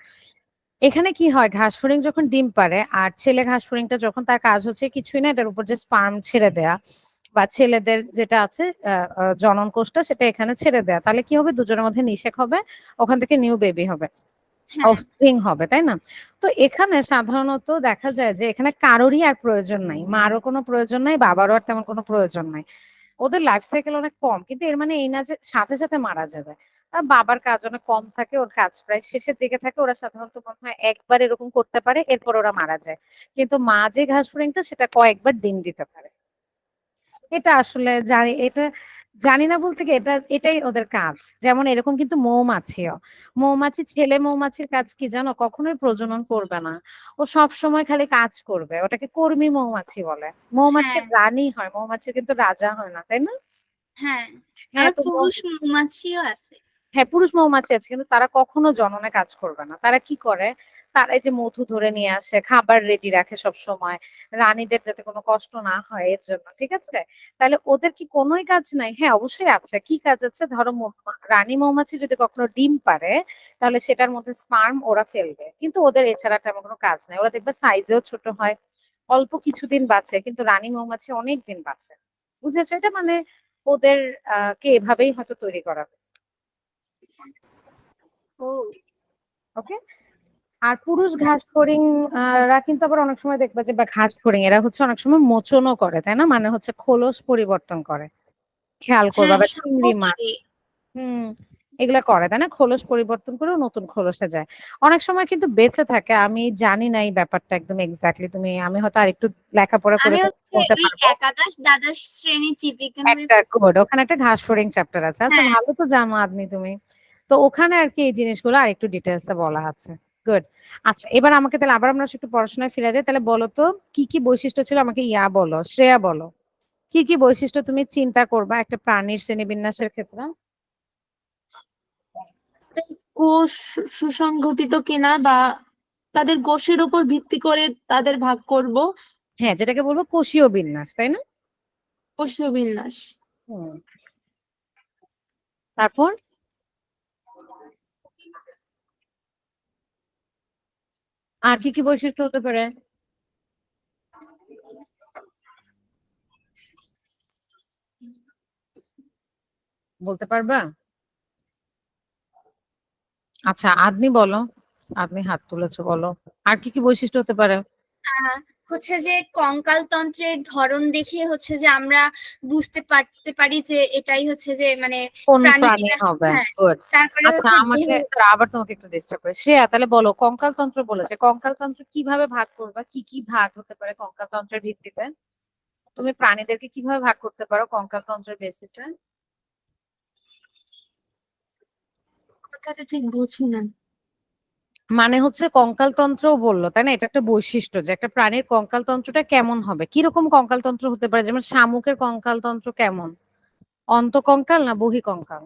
এখানে কি হয় ঘাস-ফড়িং যখন ডিম পাড়ে আর ছেলে ঘাস-ফড়িংটা যখন তার কাজ হচ্ছে কিছুই না এটার উপর যে স্পার্ম ছেড়ে দেয়া বা ছেলেদের যেটা আছে আ আ জনন কোষটা সেটা এখানে ছেড়ে দেয়া। তাহলে কি হবে দুজনের মধ্যে নিষেক হবে। ওখান থেকে নিউ বেবি হবে। হ্যাঁ অফস্প্রিং হবে, তাই না? তো এখানে সাধারণত দেখা যায় যে এখানে কারোরই আর প্রয়োজন নাই। মারও কোনো প্রয়োজন নাই, বাবারও আর তেমন কোনো প্রয়োজন নাই। ওদের লাইফ সাইকেল অনেক কম। কিন্তু এর মানে এই না যে সাথে, সাথে মারা যাবে। বাবার কাজ অনেক কম থাকে, ওর কাজ প্রায় শেষের দিকে থাকে। ওরা সাধারণত মনে হয় একবার এরকম করতে পারে, এরপর ওরা মারা যায়। কিন্তু মা যে ঘাসফড়িংটা সেটা কয়েকবার ডিম দিতে পারে। এটা আসলে এটা জানি না বলতে কি এটাই ওদের কাজ। যেমন এরকম কিন্তু মৌমাছিও। ছেলে মৌমাছির কাজ কি জানো? কখনোই প্রজনন করবে না। ও সবসময় খালি কাজ করবে। ওটাকে কর্মী মৌমাছি বলে। হ্যাঁ মৌমাছির রানী হয়। মৌমাছির কিন্তু রাজা হয় না, তাই না? হ্যাঁ হ্যাঁ, আবার তো পুরুষ মৌমাছিও আছে। হ্যাঁ, পুরুষ মৌমাছি আছে কিন্তু তারা কখনো জননে কাজ করবে না। তারা কি করে? তারা এই যে মধু ধরে নিয়ে আসে, খাবার রেডি রাখে সবসময়। রানীদের যাতে কোনো কষ্ট না হয় এর জন্য। ঠিক আছে? তাহলে ওদের কি কোনোই কাজ নাই? হ্যাঁ, অবশ্যই আছে। কি কাজ আছে? ধরো রানী মৌমাছি যদি কখনো ডিম পাড়ে, তাহলে সেটার মধ্যে স্পার্ম ওরা ফেলবে। কিন্তু ওদের এছাড়া তেমন কোনো কাজ নাই। ওরা দেখবে সাইজেও ছোট হয়। অল্প কিছুদিন বাঁচে। কিন্তু রানী মৌমাছি অনেক দিন বাঁচে। বুঝেছো? এটা মানে ওদের কে এভাবেই হয়তো তৈরি করা হয়েছে। ও ওকে? আর পুরুষ ঘাসফড়িং রা কিন্তু আবার অনেক সময় দেখবা যে বা ঘাসফড়িং এরা হচ্ছে অনেক সময় মোচনও করে, তাই না? মানে হচ্ছে খোলস পরিবর্তন করে। খেয়াল করবা হ্যাঁ বা চিংড়ি মাছ সর্বোপরি হুম, এগুলা করে, তাই না? খোলস পরিবর্তন করেও নতুন খোলসে যায়। অনেক সময় কিন্তু বেঁচে থাকে। আমি জানি না এই ব্যাপারটা একদম এক্সাক্টলি আমি হয়তো আরেকটু লেখাপড়া করে আমি হচ্ছে বলতে ওই পারবো। একাদশ দ্বাদশ শ্রেণীর জীববিজ্ঞান বই একটা গুড ওখানে একটা ঘাসফড়িং চ্যাপ্টার আছে। আচ্ছা হ্যাঁ ভালো তো জানো আদনি তুমি। তো ওখানে আরকি এই জিনিসগুলো আরেকটু ডিটেইলস এ বলা আছে। গুড। আচ্ছা এবার আমাকে তাহলে আবার আমরা একটু পড়াশোনায় ফিরে যাই। তাহলে বলো তো কি বৈশিষ্ট্য ছিল আমাকে বলো, শ্রেয়া বলো। কি বৈশিষ্ট্য তুমি চিন্তা করবা একটা প্রাণীর শ্রেণীবিন্যাসের ক্ষেত্রে? কোষ সুসংগঠিত কিনা বা তাদের কোষের উপর ভিত্তি করে তাদের ভাগ করব। হ্যাঁ, যেটাকে বলবো কোষীয় বিন্যাস, তাই না? কোষীয় বিন্যাস। হুম। তারপর আর কি বৈশিষ্ট্য হতে পারে? বলতে পারবা? আচ্ছা আদনি বলো। আপনি হাত তুলেছো বলো। আর কি বৈশিষ্ট্য হতে পারে? আহ, হচ্ছে যে কঙ্কাল তন্ত্রের ধরন দেখে হচ্ছে যে আমরা বুঝতে পারতে পারি যে এটাই হচ্ছে যে মানে কোন প্রাণী প্রাণী বিন্যাস। হবে? হ্যাঁ গুড। তারপরে আচ্ছা হচ্ছে দেহ। আমাকে আবার তোমাকে একটু ডিস্টার্ব করে শ্রেয়া তাহলে বলো কঙ্কালতন্ত্র বলেছে কঙ্কালতন্ত্র কিভাবে ভাগ করবা কি ভাগ হতে পারে কঙ্কালতন্ত্রের ভিত্তিতে তুমি প্রাণীদেরকে কিভাবে ভাগ করতে পারো কঙ্কালতন্ত্রের বেসিসে? কথাটা ঠিক বুঝি না। মানে হচ্ছে কঙ্কালতন্ত্রও বললো তাই না এটা একটা বৈশিষ্ট্য যে একটা প্রাণীর কঙ্কালতন্ত্রটা কেমন হবে কিরকম কঙ্কালতন্ত্র হতে পারে যেমন শামুকের কঙ্কালতন্ত্র কেমন অন্তকঙ্কাল না বহিকঙ্কাল?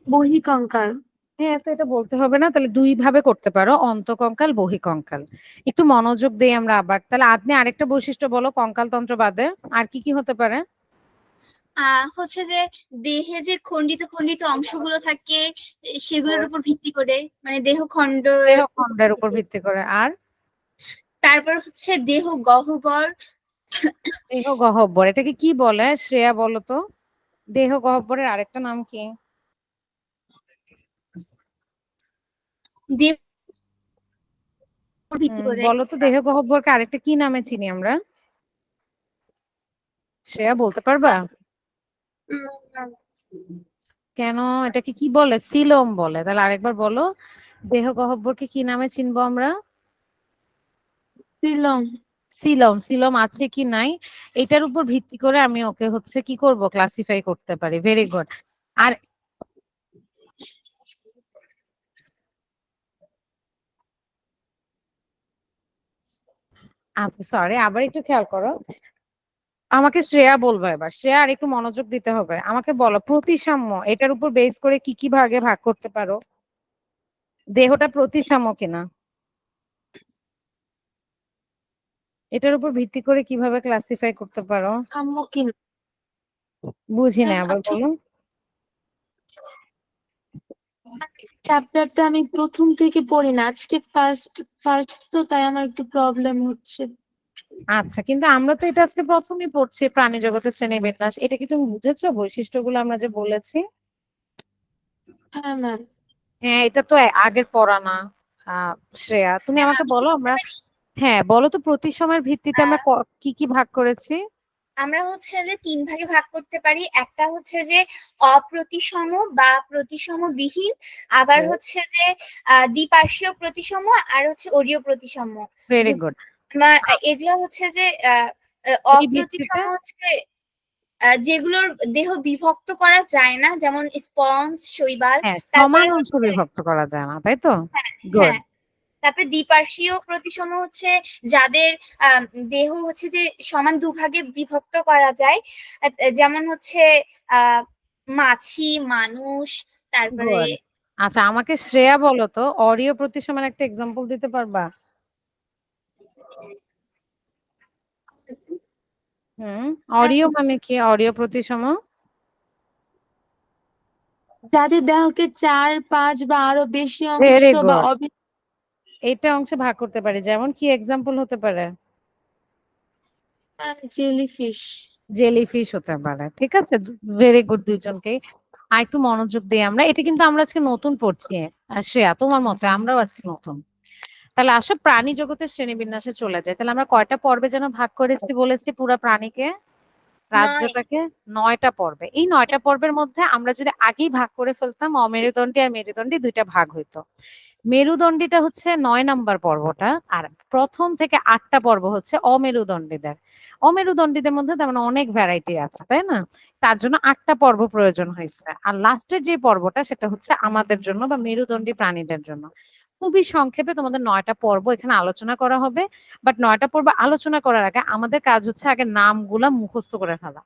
বহিঃকঙ্কাল। হ্যাঁ তো এটা বলতে হবে না তাহলে দুই ভাবে করতে পারো অন্তকঙ্কাল বহিকঙ্কাল। একটু মনোযোগ দেই আমরা আবার তাহলে আপনি আরেকটা বৈশিষ্ট্য বলো কঙ্কালতন্ত্র বাদে আর কি হতে পারে? হচ্ছে যে দেহে যে খণ্ডিত খণ্ডিত অংশগুলো থাকে সেগুলোর উপর ভিত্তি করে মানে দেহ খণ্ড। দেহ খণ্ডের উপর ভিত্তি করে আর তারপর হচ্ছে দেহ গহ্বর। দেহ গহ্বর এটাকে কি বলে শ্রেয়া বলো তো দেহ গহ্বরের আরেকটা নাম কি? দেহ ভিত্তি করে। বলো তো দেহ গহ্বরকে আরেকটা কি নামে চিনি আমরা? শ্রেয়া বলতে পারবা? কেন এটাকে কি বলে সিলোম বলে তাহলে আরেকবার বলো দেহ গহ্বরকে কি নামে চিনবো আমরা? সিলম। সিলম আছে কি নাই এটার উপর ভিত্তি করে আমি ওকে হচ্ছে কি করব ক্লাসিফাই করতে পারি ভেরি গুড। আর সরি আবার একটু খেয়াল করো আমাকে শ্রেয়া বলবো এবার শ্রেয়া আর একটু মনোযোগ দিতে হবে আমাকে বলো প্রতিসাম্য এটার উপর বেস করে কি ভাগে ভাগ করতে পারো দেহটা প্রতিসাম্য কিনা এটার উপর ভিত্তি করে কিভাবে ক্লাসিফাই করতে পারো? সম্মুখীন। বুঝি না, ম্যাম আবার বলুন। চ্যাপ্টারটা আমি প্রথম থেকে পড়ি না, আজকে ফার্স্ট ফার্স্ট তো, তাই আমার একটু প্রবলেম হচ্ছে। আচ্ছা, কিন্তু আমরা তো এটা আজকে প্রথমেই পড়ছি, প্রাণী জগতের শ্রেণীবিন্যাস। এটা কি তুমি বুঝেছো বৈশিষ্ট্যগুলো আমরা যে বলেছি? হ্যাঁ ম্যাম। হ্যাঁ, এটা তো আগের পড়া না। শ্রেয়া, তুমি আমাকে আমি কি বলো বলতে আমরা, পারি? হ্যাঁ বলো তো প্রতি সময়ের ভিত্তিতে আমরা কি কি ভাগ করেছি। আমরা হচ্ছে যে 3 ভাগে ভাগ করতে পারি। একটা হচ্ছে যে অপ্রতিসম বা প্রতিসমবিহীন, আবার হচ্ছে যে দ্বিপার্শ্বীয় প্রতিসম, আর হচ্ছে অরীয় প্রতিসম। ভেরি যে- গুড। এগুলো হচ্ছে যে এই ভিত্তিতে, অপ্রতিসম হচ্ছে যেগুলোর দেহ বিভক্ত করা যায় না, যেমন স্পঞ্জ, শৈবাল। হ্যাঁ তারপরে সমান অংশ হচ্ছে, বিভক্ত করা যায় না, তাই তো? গুড। হ্যাঁ, তারপরে দ্বিপার্শ্বীয় প্রতিসম হচ্ছে যাদের আহ, দেহ হচ্ছে যে সমান দুভাগে বিভক্ত করা যায়। যেমন হচ্ছে আহ মাছি, মানুষ, তারপরে গুড। আচ্ছা, আমাকে শ্রেয়া বলো তো অরীয় প্রতিসমের একটা এক্সাম্পল দিতে পারবা? হুম। অরীয় মানে কি, অরীয় প্রতিসম? যাদের দেহকে 4, 5 বা আরো বেশি অংশ ভেরি বা গুড। এটা অংশে ভাগ করতে পারি, যেমন কি এক্সাম্পল হতে পারে? জেলিফিশ। জেলিফিশ হতে পারে, ঠিক আছে। ভেরি গুড দুইজনকে। আর একটু মনোযোগ দিই আমরা, এটা কিন্তু আমরা আজকে নতুন পড়ছি। শ্রেয়া, তোমার মতে আমরাও আজকে নতুন। তাহলে আসো প্রাণী জগতের শ্রেণীবিন্যাসে চলে যায়। তাহলে আমরা কয়টা পর্বে যেন ভাগ করেছি বলেছি পুরা প্রাণীকে, 9। রাজ্যটাকে? 9টা পর্বে। এই 9টা পর্বের মধ্যে আমরা যদি আগেই ভাগ করে ফেলতাম, অমেরুদণ্ডী আর মেরুদণ্ডী দুইটা ভাগ হইতো। মেরুদণ্ডীটা হচ্ছে 9 নাম্বার পর্বটা, আর প্রথম থেকে 8টা পর্ব হচ্ছে অমেরুদণ্ডীদের। অমেরুদণ্ডীদের মধ্যে তেমন অনেক ভ্যারাইটি আছে, তাই না? তার জন্য 8টা পর্ব প্রয়োজন হয়েছে। আর লাস্টের যে পর্বটা সেটা হচ্ছে আমাদের জন্য বা মেরুদণ্ডী প্রাণীদের জন্য। খুবই সংক্ষেপে তোমাদের 9টা পর্ব এখানে আলোচনা করা হবে। বাট 9টা পর্ব আলোচনা করার আগে আমাদের কাজ হচ্ছে আগে নামগুলা মুখস্থ করে ফেলা।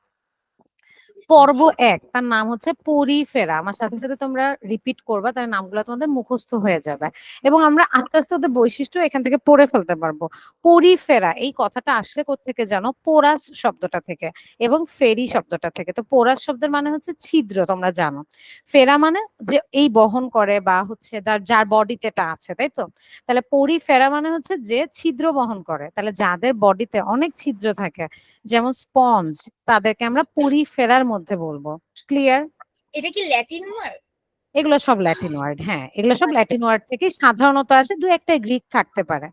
পর্ব 1 তার নাম হচ্ছে পরিফেরা। আমার সাথে সাথে তোমরা রিপিট করবা, তার নামগুলো তোমাদের মুখস্থ হয়ে যাবে এবং আমরা আস্তে আস্তে ওদের বৈশিষ্ট্য এখান থেকে পড়ে ফেলতে পারবো। পরিফেরা এই কথাটা আসছে কোত্থেকে জানো? পোরাস শব্দটা থেকে এবং ফেরি শব্দটা থেকে। তো পোরাস শব্দের মানে হচ্ছে ছিদ্র, তোমরা জানো। ফেরা মানে যে এই বহন করে বা হচ্ছে যার বডিতে এটা আছে, তাই তো? তাহলে পরিফেরা মানে হচ্ছে যে ছিদ্র বহন করে। তাহলে যাদের বডিতে অনেক ছিদ্র থাকে, যেমন স্পঞ্জ, তাদেরকে আমরা পরিফেরার মধ্যে বলবো। ক্লিয়ার? এটা কি ল্যাটিন ওয়ার্ড? এগুলো সব ল্যাটিন ওয়ার্ড, হ্যাঁ এগুলো সব আচ্ছা, ল্যাটিন ওয়ার্ড থেকে সাধারণত আসে, দু একটা গ্রিক থাকতে পারে।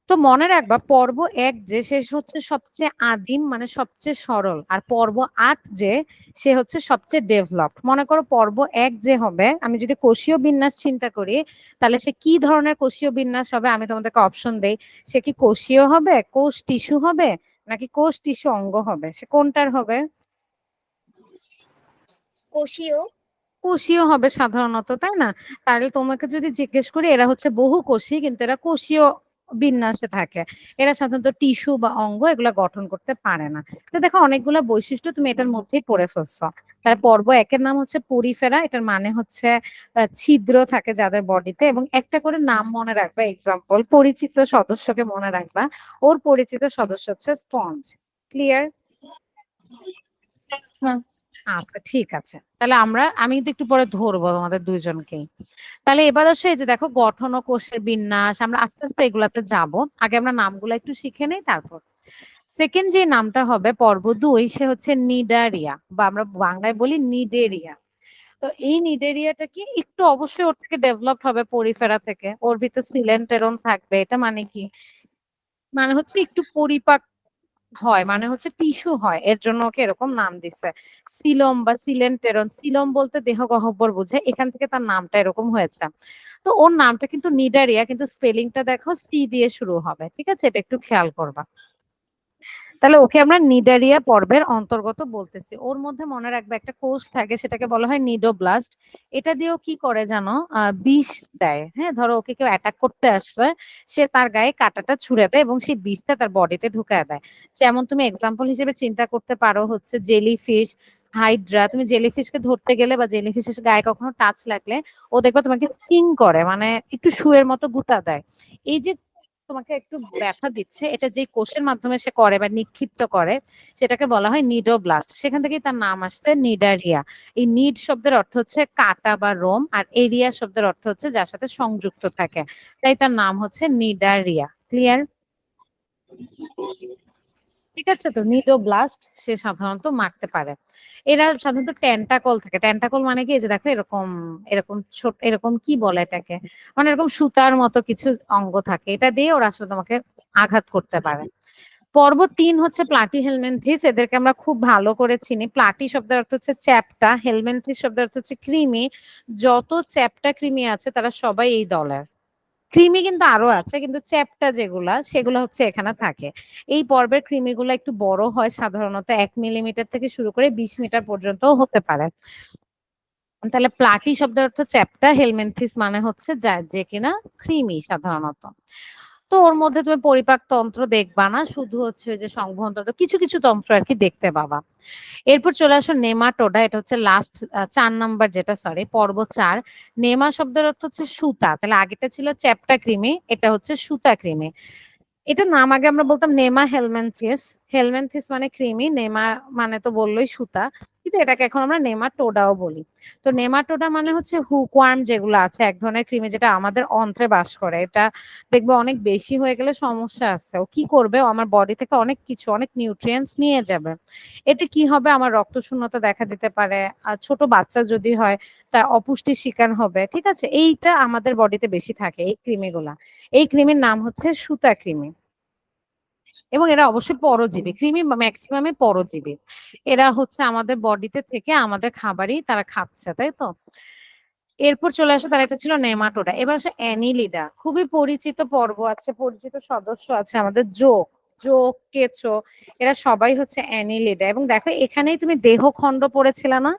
তো মনে রাখবা পর্ব 1 যে শেষ হচ্ছে সবচেয়ে আদিম মানে সবচেয়ে সরল, আর পর্ব 8 যে সে হচ্ছে সবচেয়ে ডেভেলপড। মনে করো পর্ব 1 যে হবে, আমি যদি কোষীয় বিন্যাস চিন্তা করি, তাহলে সে কি ধরনের কোষীয় বিন্যাস হবে? আমি তোমাদেরকে অপশন দেই। সে কি কোষীয় হবে, কোষ টিস্যু হবে, নাকি কোষ টিস্যু অঙ্গ হবে? সে কোনটার হবে? কোষীয়। কোষীয় হবে সাধারণত, তাই না? তাহলে তোমাকে যদি জিজ্ঞেস করি, এরা হচ্ছে বহুকোষী কিন্তু এরা কোষীয় বিন্যাসে থাকে। এরা সাধারণত টিস্যু বা অঙ্গ এগুলা গঠন করতে পারে না। তো দেখো অনেকগুলা বৈশিষ্ট্য তুমি এটার মধ্যেই পড়ে ফেলছো। তার পর্ব 1 এর নাম হচ্ছে পরিফেরা, এটার মানে হচ্ছে ছিদ্র থাকে যাদের বডিতে, এবং একটা করে নাম মনে রাখবা, এক্সাম্পল পরিচিত সদস্যকে মনে রাখবা। ওর পরিচিত সদস্য হচ্ছে স্পঞ্জ। ক্লিয়ার? আচ্ছা ঠিক আছে, তাহলে আমি কিন্তু একটু পরে ধরবো তোমাদের দুইজনকেই। তাহলে এবার আসো এই যে দেখো গঠন ও কোষের বিন্যাস, আমরা আস্তে আস্তে এগুলাতে যাব। আগে আমরা নামগুলো একটু শিখে নেই, তারপর সেকেন্ড যে নামটা হবে পর্ব 2, সে হচ্ছে নিডারিয়া বা আমরা বাংলায় বলি নিডেরিয়া। তো এই নিডেরিয়াটা কি একটু অবশ্যই ওর থেকে ডেভেলপড হবে পরিফেরা থেকে। ওর ভিতর সিলেন্টেরন থাকবে। এটা মানে কি? মানে হচ্ছে একটু পরিপাক হয়, মানে হচ্ছে টিস্যু হয়, এর জন্য ওকে এরকম নাম দিছে। সিলম বা সিলেন্টেরন, সিলম বলতে দেহ গহ্বর বোঝায়, এখান থেকে তার নামটা এরকম হয়েছে। তো ওর নামটা কিন্তু নিডারিয়া, কিন্তু স্পেলিংটা দেখো সি দিয়ে শুরু হবে, ঠিক আছে? এটা একটু খেয়াল করবা। তাহলে ওকে আমরা নিডারিয়া পর্বের অন্তর্গত বলতেছি। ওর মধ্যে মনে রাখবে একটা কোষ থাকে, সেটাকে বলা হয় নিডোব্লাস্ট। এটা দিয়েও কি করে জানো? বিষ দেয়। হ্যাঁ, ধরো ওকে কেউ অ্যাটাক করতে আসছে, সে তার গায়ে কাঁটাটা ছুঁড়ে দেয় এবং সেই বিষটা তার বডিতে ঢুকায় দেয়। যেমন তুমি এক্সাম্পল হিসেবে চিন্তা করতে পারো হচ্ছে জেলিফিশ, হাইড্রা। তুমি জেলিফিশকে ধরতে গেলে বা জেলিফিশের গায়ে কখনো টাচ লাগলে ও দেখবে তোমাকে স্টিং করে, মানে একটু শুয়ের মতো গুতা দেয়। এই যে তোমাকে একটু ব্যথা দিচ্ছে, এটা যে কোষের মাধ্যমে সে করে বা নিক্ষিপ্ত করে সেটাকে বলা হয় নিডোব্লাস্ট। সেখান থেকেই তার নাম আসছে নিডারিয়া। এই নিড শব্দের অর্থ হচ্ছে কাটা বা রোম, আর এরিয়া শব্দের অর্থ হচ্ছে যার সাথে সংযুক্ত থাকে, তাই তার নাম হচ্ছে নিডারিয়া। ক্লিয়ার? ঠিক আছে, তো নিডোব্লাস্ট সে সাধারণত মারতে পারে। এরা সাধারণত টেন্টাকল থাকে। টেন্টাকল মানে কি, এই যে দেখো এরকম এরকম ছোট, এরকম কি বলে এটাকে, মানে এরকম সুতার মতো কিছু অঙ্গ থাকে, এটা দিয়ে ওরা আসলে তোমাকে আঘাত করতে পারে। পর্ব 3 হচ্ছে প্লাটি হেলমিনথিস। এদেরকে আমরা খুব ভালো করে চিনি। প্লাটি শব্দের অর্থ হচ্ছে চ্যাপ্টা, হেলমিনথিস শব্দের অর্থ হচ্ছে কৃমি। যত চ্যাপ্টা কৃমি আছে তারা সবাই এই দলের। কৃমি কিন্তু আরো আছে, কিন্তু চ্যাপ্টা যেগুলা সেগুলো হচ্ছে এখানে থাকে। এই পর্বের কৃমিগুলো একটু বড় হয়, সাধারণত 1 মিলিমিটার থেকে শুরু করে 20 মিটার পর্যন্ত হতে পারে। তাহলে প্লাটি শব্দের অর্থ চ্যাপ্টা, হেলমিনথিস মানে হচ্ছে যে কিনা কৃমি সাধারণত। তো ওর মধ্যে তুমি পরিপাক তন্ত্র দেখবা না, শুধু হচ্ছে ওই যে সংবহন তন্ত্র, কিছু কিছু তন্ত্র আর কি দেখতে পাবা। এরপর চলে আসো নেমাটোডা, এটা হচ্ছে লাস্ট 4 নাম্বার, যেটা সরি পর্ব 4। নেমা শব্দের অর্থ হচ্ছে সুতা, তাহলে আগেটা ছিল চ্যাপ্টা কৃমি, এটা হচ্ছে সুতা কৃমি। এটা নাম আগে আমরা বলতাম নেমা হেলমেনথিস। হেলমেনথিস মানে কৃমি, নেমা মানে তো বললোই সুতা, কিন্তু এটাকে এখন আমরা নেমাটোডাও বলি। তো নেমাটোডা মানে হচ্ছে হুকওয়ার্ম যেগুলো আছে, এক ধরনের কৃমি যেটা আমাদের অন্ত্রে বাস করে। এটা দেখবে অনেক বেশি হয়ে গেলে সমস্যা আছে। ও কি করবে, ও আমার বডি থেকে অনেক কিছু, অনেক নিউট্রিয়েন্টস নিয়ে যাবে। এতে কি হবে, আমার রক্ত শূন্যতা দেখা দিতে পারে, আর ছোট বাচ্চা যদি হয় তার অপুষ্টির শিকার হবে। ঠিক আছে, এইটা আমাদের বডিতে বেশি থাকে এই কৃমিগুলা। এই কৃমির নাম হচ্ছে সুতা কৃমি, এবং এরা অবশ্যই পরজীবী। কৃমি ম্যাক্সিমামে পরজীবী। এরা হচ্ছে আমাদের বডিতে থেকে আমাদের খাবারই তারা খাচ্ছে, তাই তো? এরপর চলে আসে, তার একটা ছিল নেমাটোডা। এবার আসে অ্যানিলিডা, খুবই পরিচিত পর্ব আছে, পরিচিত সদস্য আছে আমাদের, জোঁক, জোঁক, কেঁচো, এরা সবাই হচ্ছে অ্যানিলিডা। এবং দেখো এখানেই তুমি দেহখণ্ড পড়েছিলে না,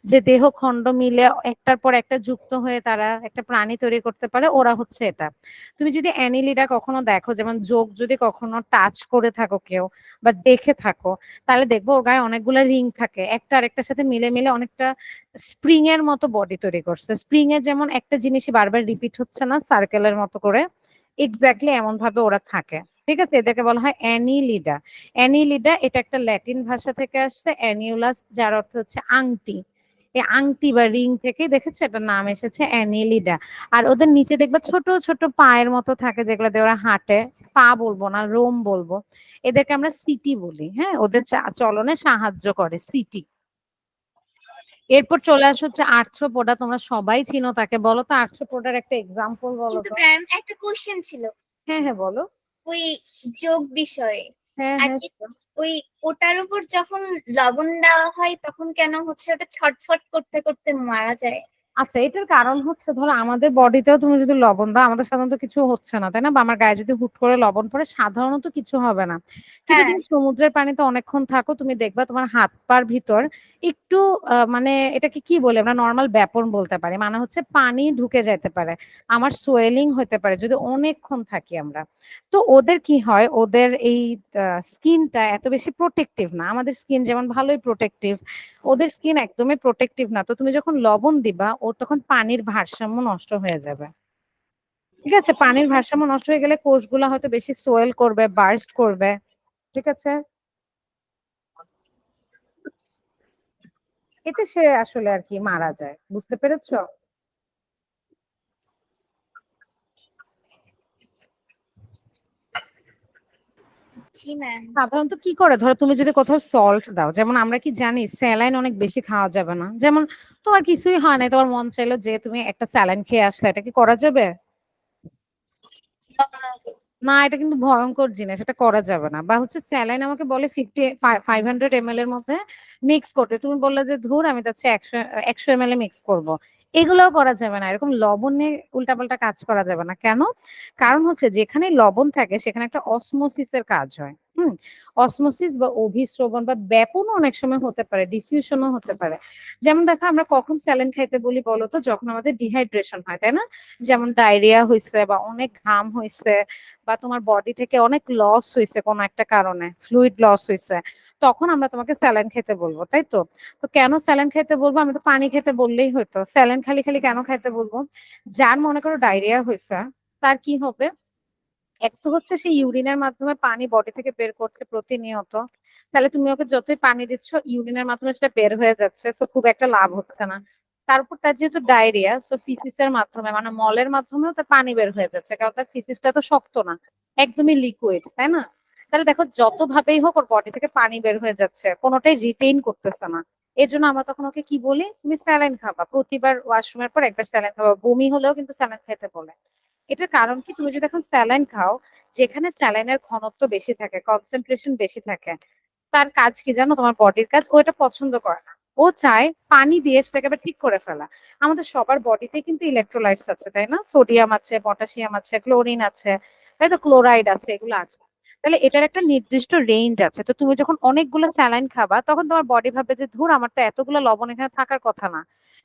যে দেহখণ্ড মিলে একটার পর একটা যুক্ত হয়ে তারা একটা প্রাণী তৈরি করতে পারে, ওরা হচ্ছে এটা। তুমি যদি অ্যানিলিডা কখনো দেখো, যেমন জোঁক যদি কখনো টাচ করে থাকো কেউ বা দেখে থাকো, তাহলে দেখবো ওর গায়ে অনেকগুলো রিং থাকে, একটা আরেকটার সাথে মিলে মিলে অনেকটা স্প্রিং এর মতো বডি তৈরি করছে। স্প্রিং এ যেমন একটা জিনিসই বারবার রিপিট হচ্ছে না সার্কেলের মতো করে, এক্স্যাক্টলি এমন ভাবে ওরা থাকে। ঠিক আছে, এদেরকে বলা হয় অ্যানিলিডা। অ্যানিলিডা এটা একটা ল্যাটিন ভাষা থেকে আসছে, অ্যানিউলাস, যার অর্থ হচ্ছে আংটি। এই আংটি বা রিং থেকে দেখেছো এটার নাম এসেছে অ্যানিলিডা। আর ওদের নিচে দেখবে ছোট ছোট পায়ের মতো থাকে, যেগুলো দিয়ে ওরা হাঁটে। পা বলবো না, রোম বলবো। এদেরকে আমরা সিটি বলি। হ্যাঁ, ওদের চলনে সাহায্য করে সিটি। এরপর চলে আসে হচ্ছে আর্থ্রোপোডা। তোমরা সবাই চিনো তাকে, বলো তো আর্থ্রোপোডার একটা এক্সাম্পল বলো কিন্তু তো। ম্যাম একটা কোশ্চেন ছিল হ্যাঁ হ্যাঁ বলো। ওই যোগ বিষয়ে হ্যাঁ আর হ্যাঁ। কি। ওই ওটার উপর যখন লবণ দেওয়া হয় তখন কেন হচ্ছে ওটা ছটফট করতে করতে মারা যায়? আচ্ছা, এটার কারণ হচ্ছে ধরো আমাদের বডিতেও তুমি যদি লবণ দাও, আমাদের সাধারণত কিছু হচ্ছে না, তাই না? বা আমার গায়ে যদি হুট করে লবণ পড়ে সাধারণত কিছু হবে না। কিন্তু হ্যাঁ তুমি সমুদ্রের পানিতে অনেকক্ষণ থাকো, তুমি দেখবা তোমার হাত পার ভিতর একটু মানে এটাকে কি বলে, আমরা নর্মাল ব্যাপন বলতে পারি, মানে হচ্ছে পানি ঢুকে যেতে পারে, আমার সোয়েলিং হতে পারে যদি অনেকক্ষণ থাকি আমরা। তো ওদের কি হয়, ওদের এই স্কিনটা এত বেশি প্রোটেক্টিভ না। আমাদের স্কিন যেমন ভালোই প্রোটেক্টিভ, ওদের স্কিন একদমই প্রোটেক্টিভ না। তো তুমি যখন লবণ দিবা, ওর তখন পানির ভারসাম্য নষ্ট হয়ে যাবে। ঠিক আছে, পানির ভারসাম্য নষ্ট হয়ে গেলে কোষগুলো হয়তো বেশি সোয়েল করবে, বার্স্ট করবে। ঠিক আছে, এতে সে আসলে আর কি মারা যায়। বুঝতে পেরেছো? জি ম্যাম। সাধারণত কি করে, ধরো তুমি যদি কোথাও সল্ট দাও, যেমন আমরা কি জানি স্যালাইন অনেক বেশি খাওয়া যাবে না। যেমন তোমার কিছুই হয় না, তোমার মন চাইলো যে তুমি একটা স্যালাইন খেয়ে আসলে, এটা কি করা যাবে? না, এটা কিন্তু ভয়ঙ্কর জিনিস, এটা করা যাবে না। বা হচ্ছে স্যালাইন আমাকে বলে 500 ml এর মধ্যে মিক্স করতে, তুমি বললে যে ধুর আমি তাচ্ছে 100 ml মিক্স করব। এগুলোও করা যাবে না। এরকম লবণ নিয়ে উল্টাপাল্টা কাজ করা যাবে না। কেন? কারণ হচ্ছে যেখানে লবণ থাকে সেখানে একটা অসমোসিসের কাজ হয়। অসমোসিস বা অভিস্রবণ বা ব্যাপনও অনেক সময় হতে পারে, ডিফিউশনও হতে পারে। যেমন দেখো আমরা কখন স্যালাইন খাইতে বলি বলো তো, যখন আমাদের ডিহাইড্রেশন হয়, তাই না? যেমন ডায়রিয়া হয়েছে বা অনেক ঘাম হয়েছে, বা তোমার বডি থেকে অনেক লস হয়েছে কোনো একটা কারণে, ফ্লুইড লস হয়েছে, তখন আমরা তোমাকে স্যালাইন খেতে বলবো, তাই তো? তো কেন স্যালাইন খেতে বলবো? আমি তো পানি খেতে বললেই হতো। স্যালাইন খালি খালি কেন খাইতে বলবো? যার মনে করো ডায়রিয়া হয়েছে, তার কি হবে, এক তো হচ্ছে সে ইউরিনের মাধ্যমে পানি বডি থেকে বের করছে প্রতিনিয়ত, তাহলে তুমি ওকে যতই পানি দিচ্ছ ইউরিনের মাধ্যমে সেটা বের হয়ে যাচ্ছে, তো খুব একটা লাভ হচ্ছে না। তারপর তার যেহেতু ডায়রিয়া, সো ফিসিসের মাধ্যমে মানে মলের মাধ্যমেও তার পানি বের হয়ে যাচ্ছে, কারণ তার ফিসিসটা তো শক্ত না, একদমই লিকুইড, তাই না? তাহলে দেখো যত ভাবেই হোক ওর বডি থেকে পানি বের হয়ে যাচ্ছে, কোনোটাই রিটেইন করতেছে না। এর জন্য আমরা তখন ওকে কি বলি, তুমি স্যালাইন খাবা, প্রতিবার ওয়াশরুমের পর একবার স্যালাইন খাবা, বমি হলেও কিন্তু স্যালাইন খেতে বলে। এটার কারণ কি, তুমি যদি এখন স্যালাইন খাও, যেখানে স্যালাইনের ঘনত্ব বেশি থাকে, কনসেন্ট্রেশন বেশি থাকে, তার কাজ কি জানো, তোমার বডির কাজ, ও এটা পছন্দ করে না। ও চায় পানি দিয়ে সেটাকে আবার ঠিক করে ফেলা। আমাদের সবার বডিতে কিন্তু ইলেকট্রোলাইটস আছে, তাই না? সোডিয়াম আছে, পটাশিয়াম আছে, ক্লোরিন আছে, তাই তো, ক্লোরাইড আছে, এগুলো আছে। তাহলে এটার একটা নির্দিষ্ট রেঞ্জ আছে। তো তুমি যখন অনেকগুলো স্যালাইন খাবা, তখন তোমার বডি ভাববে যে ধুর, আমার তো এতগুলো লবণ এখানে থাকার কথা না।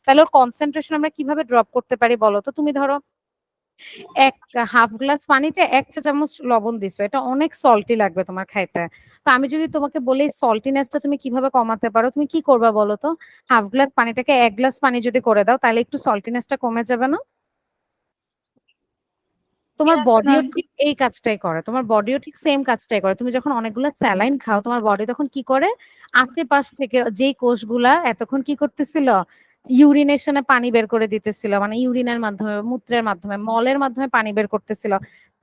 তাহলে ওর কনসেন্ট্রেশন আমরা কিভাবে ড্রপ করতে পারি বলো তো? তুমি ধরো এক হাফ গ্লাস পানিতে 1 চা চামচ লবণ দিছো, এটা অনেক সল্টি লাগবে তোমার খাইতে। তো আমি যদি তোমাকে বলি সল্টিনেসটা তুমি কিভাবে কমাতে পারো, তুমি কি করবা বলো তো? হাফ গ্লাস পানিটাকে 1 গ্লাস পানি যদি করে দাও, তাহলে একটু সল্টিনেসটা কমে যাবে না? তোমার ইয়েস বডিও ম্যাম। ঠিক এই কাজটাই করে, তোমার বডিও ঠিক সেম কাজটাই করে। তুমি যখন অনেকগুলো স্যালাইন খাও, তোমার বডি তখন কি করে, আশেপাশ থেকে যেই কোষগুলা এতক্ষণ কি করতেছিল, ইউরিনেশনে পানি বের করে দিতেছিল, মানে ইউরিনের মাধ্যমে, মূত্রের মাধ্যমে, মলের মাধ্যমে পানি বের করতেছিল,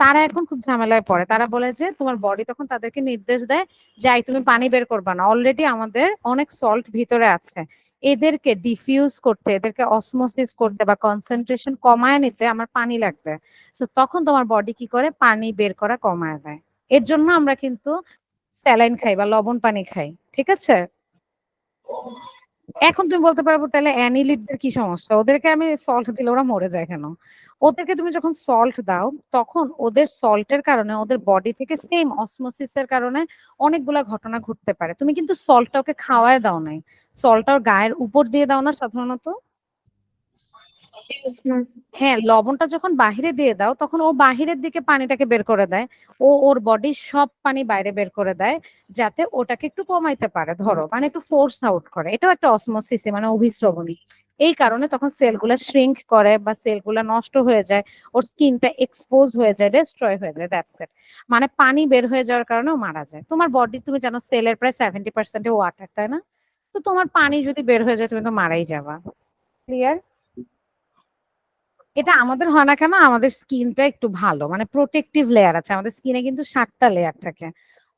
তারা এখন খুব ঝামেলায় পড়ে। তারা বলে যে তোমার বডি তখন তাদেরকে নির্দেশ দেয় যে আই তুমি পানি বের করবা না, অলরেডি আমাদের অনেক সল্ট ভিতরে আছে, এদেরকে ডিফিউজ করতে, এদেরকে অসমোসিস করতে বা কনসেন্ট্রেশন কমায় নিতে আমার পানি লাগবে। তো তখন তোমার বডি কি করে, পানি বের করা কমায় দেয়। এর জন্য আমরা কিন্তু স্যালাইন খাই বা লবণ পানি খাই, ঠিক আছে? এখন তুমি বলতে পারবো তাহলে অ্যানিলিডদের কি সমস্যা, ওদেরকে আমি সল্ট দিলে ওরা মরে যায় কেন? ওদেরকে তুমি যখন সল্ট দাও, তখন ওদের সল্টের কারণে ওদের বডি থেকে সেম অসমোসিসের কারণে অনেকগুলা ঘটনা ঘটতে পারে। তুমি কিন্তু সল্টটা ওকে খাওয়ায় দাও নাই, সল্টটা ওর গায়ের উপর দিয়ে দাও না সাধারণত? Yes ma'am. হ্যাঁ, লবণটা যখন বাহিরে দিয়ে দাও, তখন ও বাহিরের দিকে পানিটাকে বের করে দেয়, ও ওর বডির সব পানি বাইরে বের করে দেয়, যাতে ওটাকে একটু কমাইতে পারে, ধরো মানে একটু ফোর্স আউট করে। এটাও একটা অসমোসিস, মানে অভিস্রবণী। এই কারণে তখন সেলগুলা শ্রিঙ্ক করে বা সেলগুলা নষ্ট হয়ে যায়, ওর স্কিনটা এক্সপোজ হয়ে যায়, ডিস্ট্রয় হয়ে যায়, দ্যাটস ইট। মানে পানি বের হয়ে যাওয়ার কারণে ও মারা যায়। তোমার বডি, তুমি জানো সেলের প্রায় 70% ওয়াটার, তাই না? তো তোমার পানি যদি বের হয়ে যায়, তুমি তো মারাই যাবা। ক্লিয়ার? এটা আমাদের হয় না কেন, আমাদের স্কিনটা একটু ভালো, মানে প্রোটেক্টিভ লেয়ার আছে আমাদের স্কিনে, কিন্তু 7টা লেয়ার থাকে,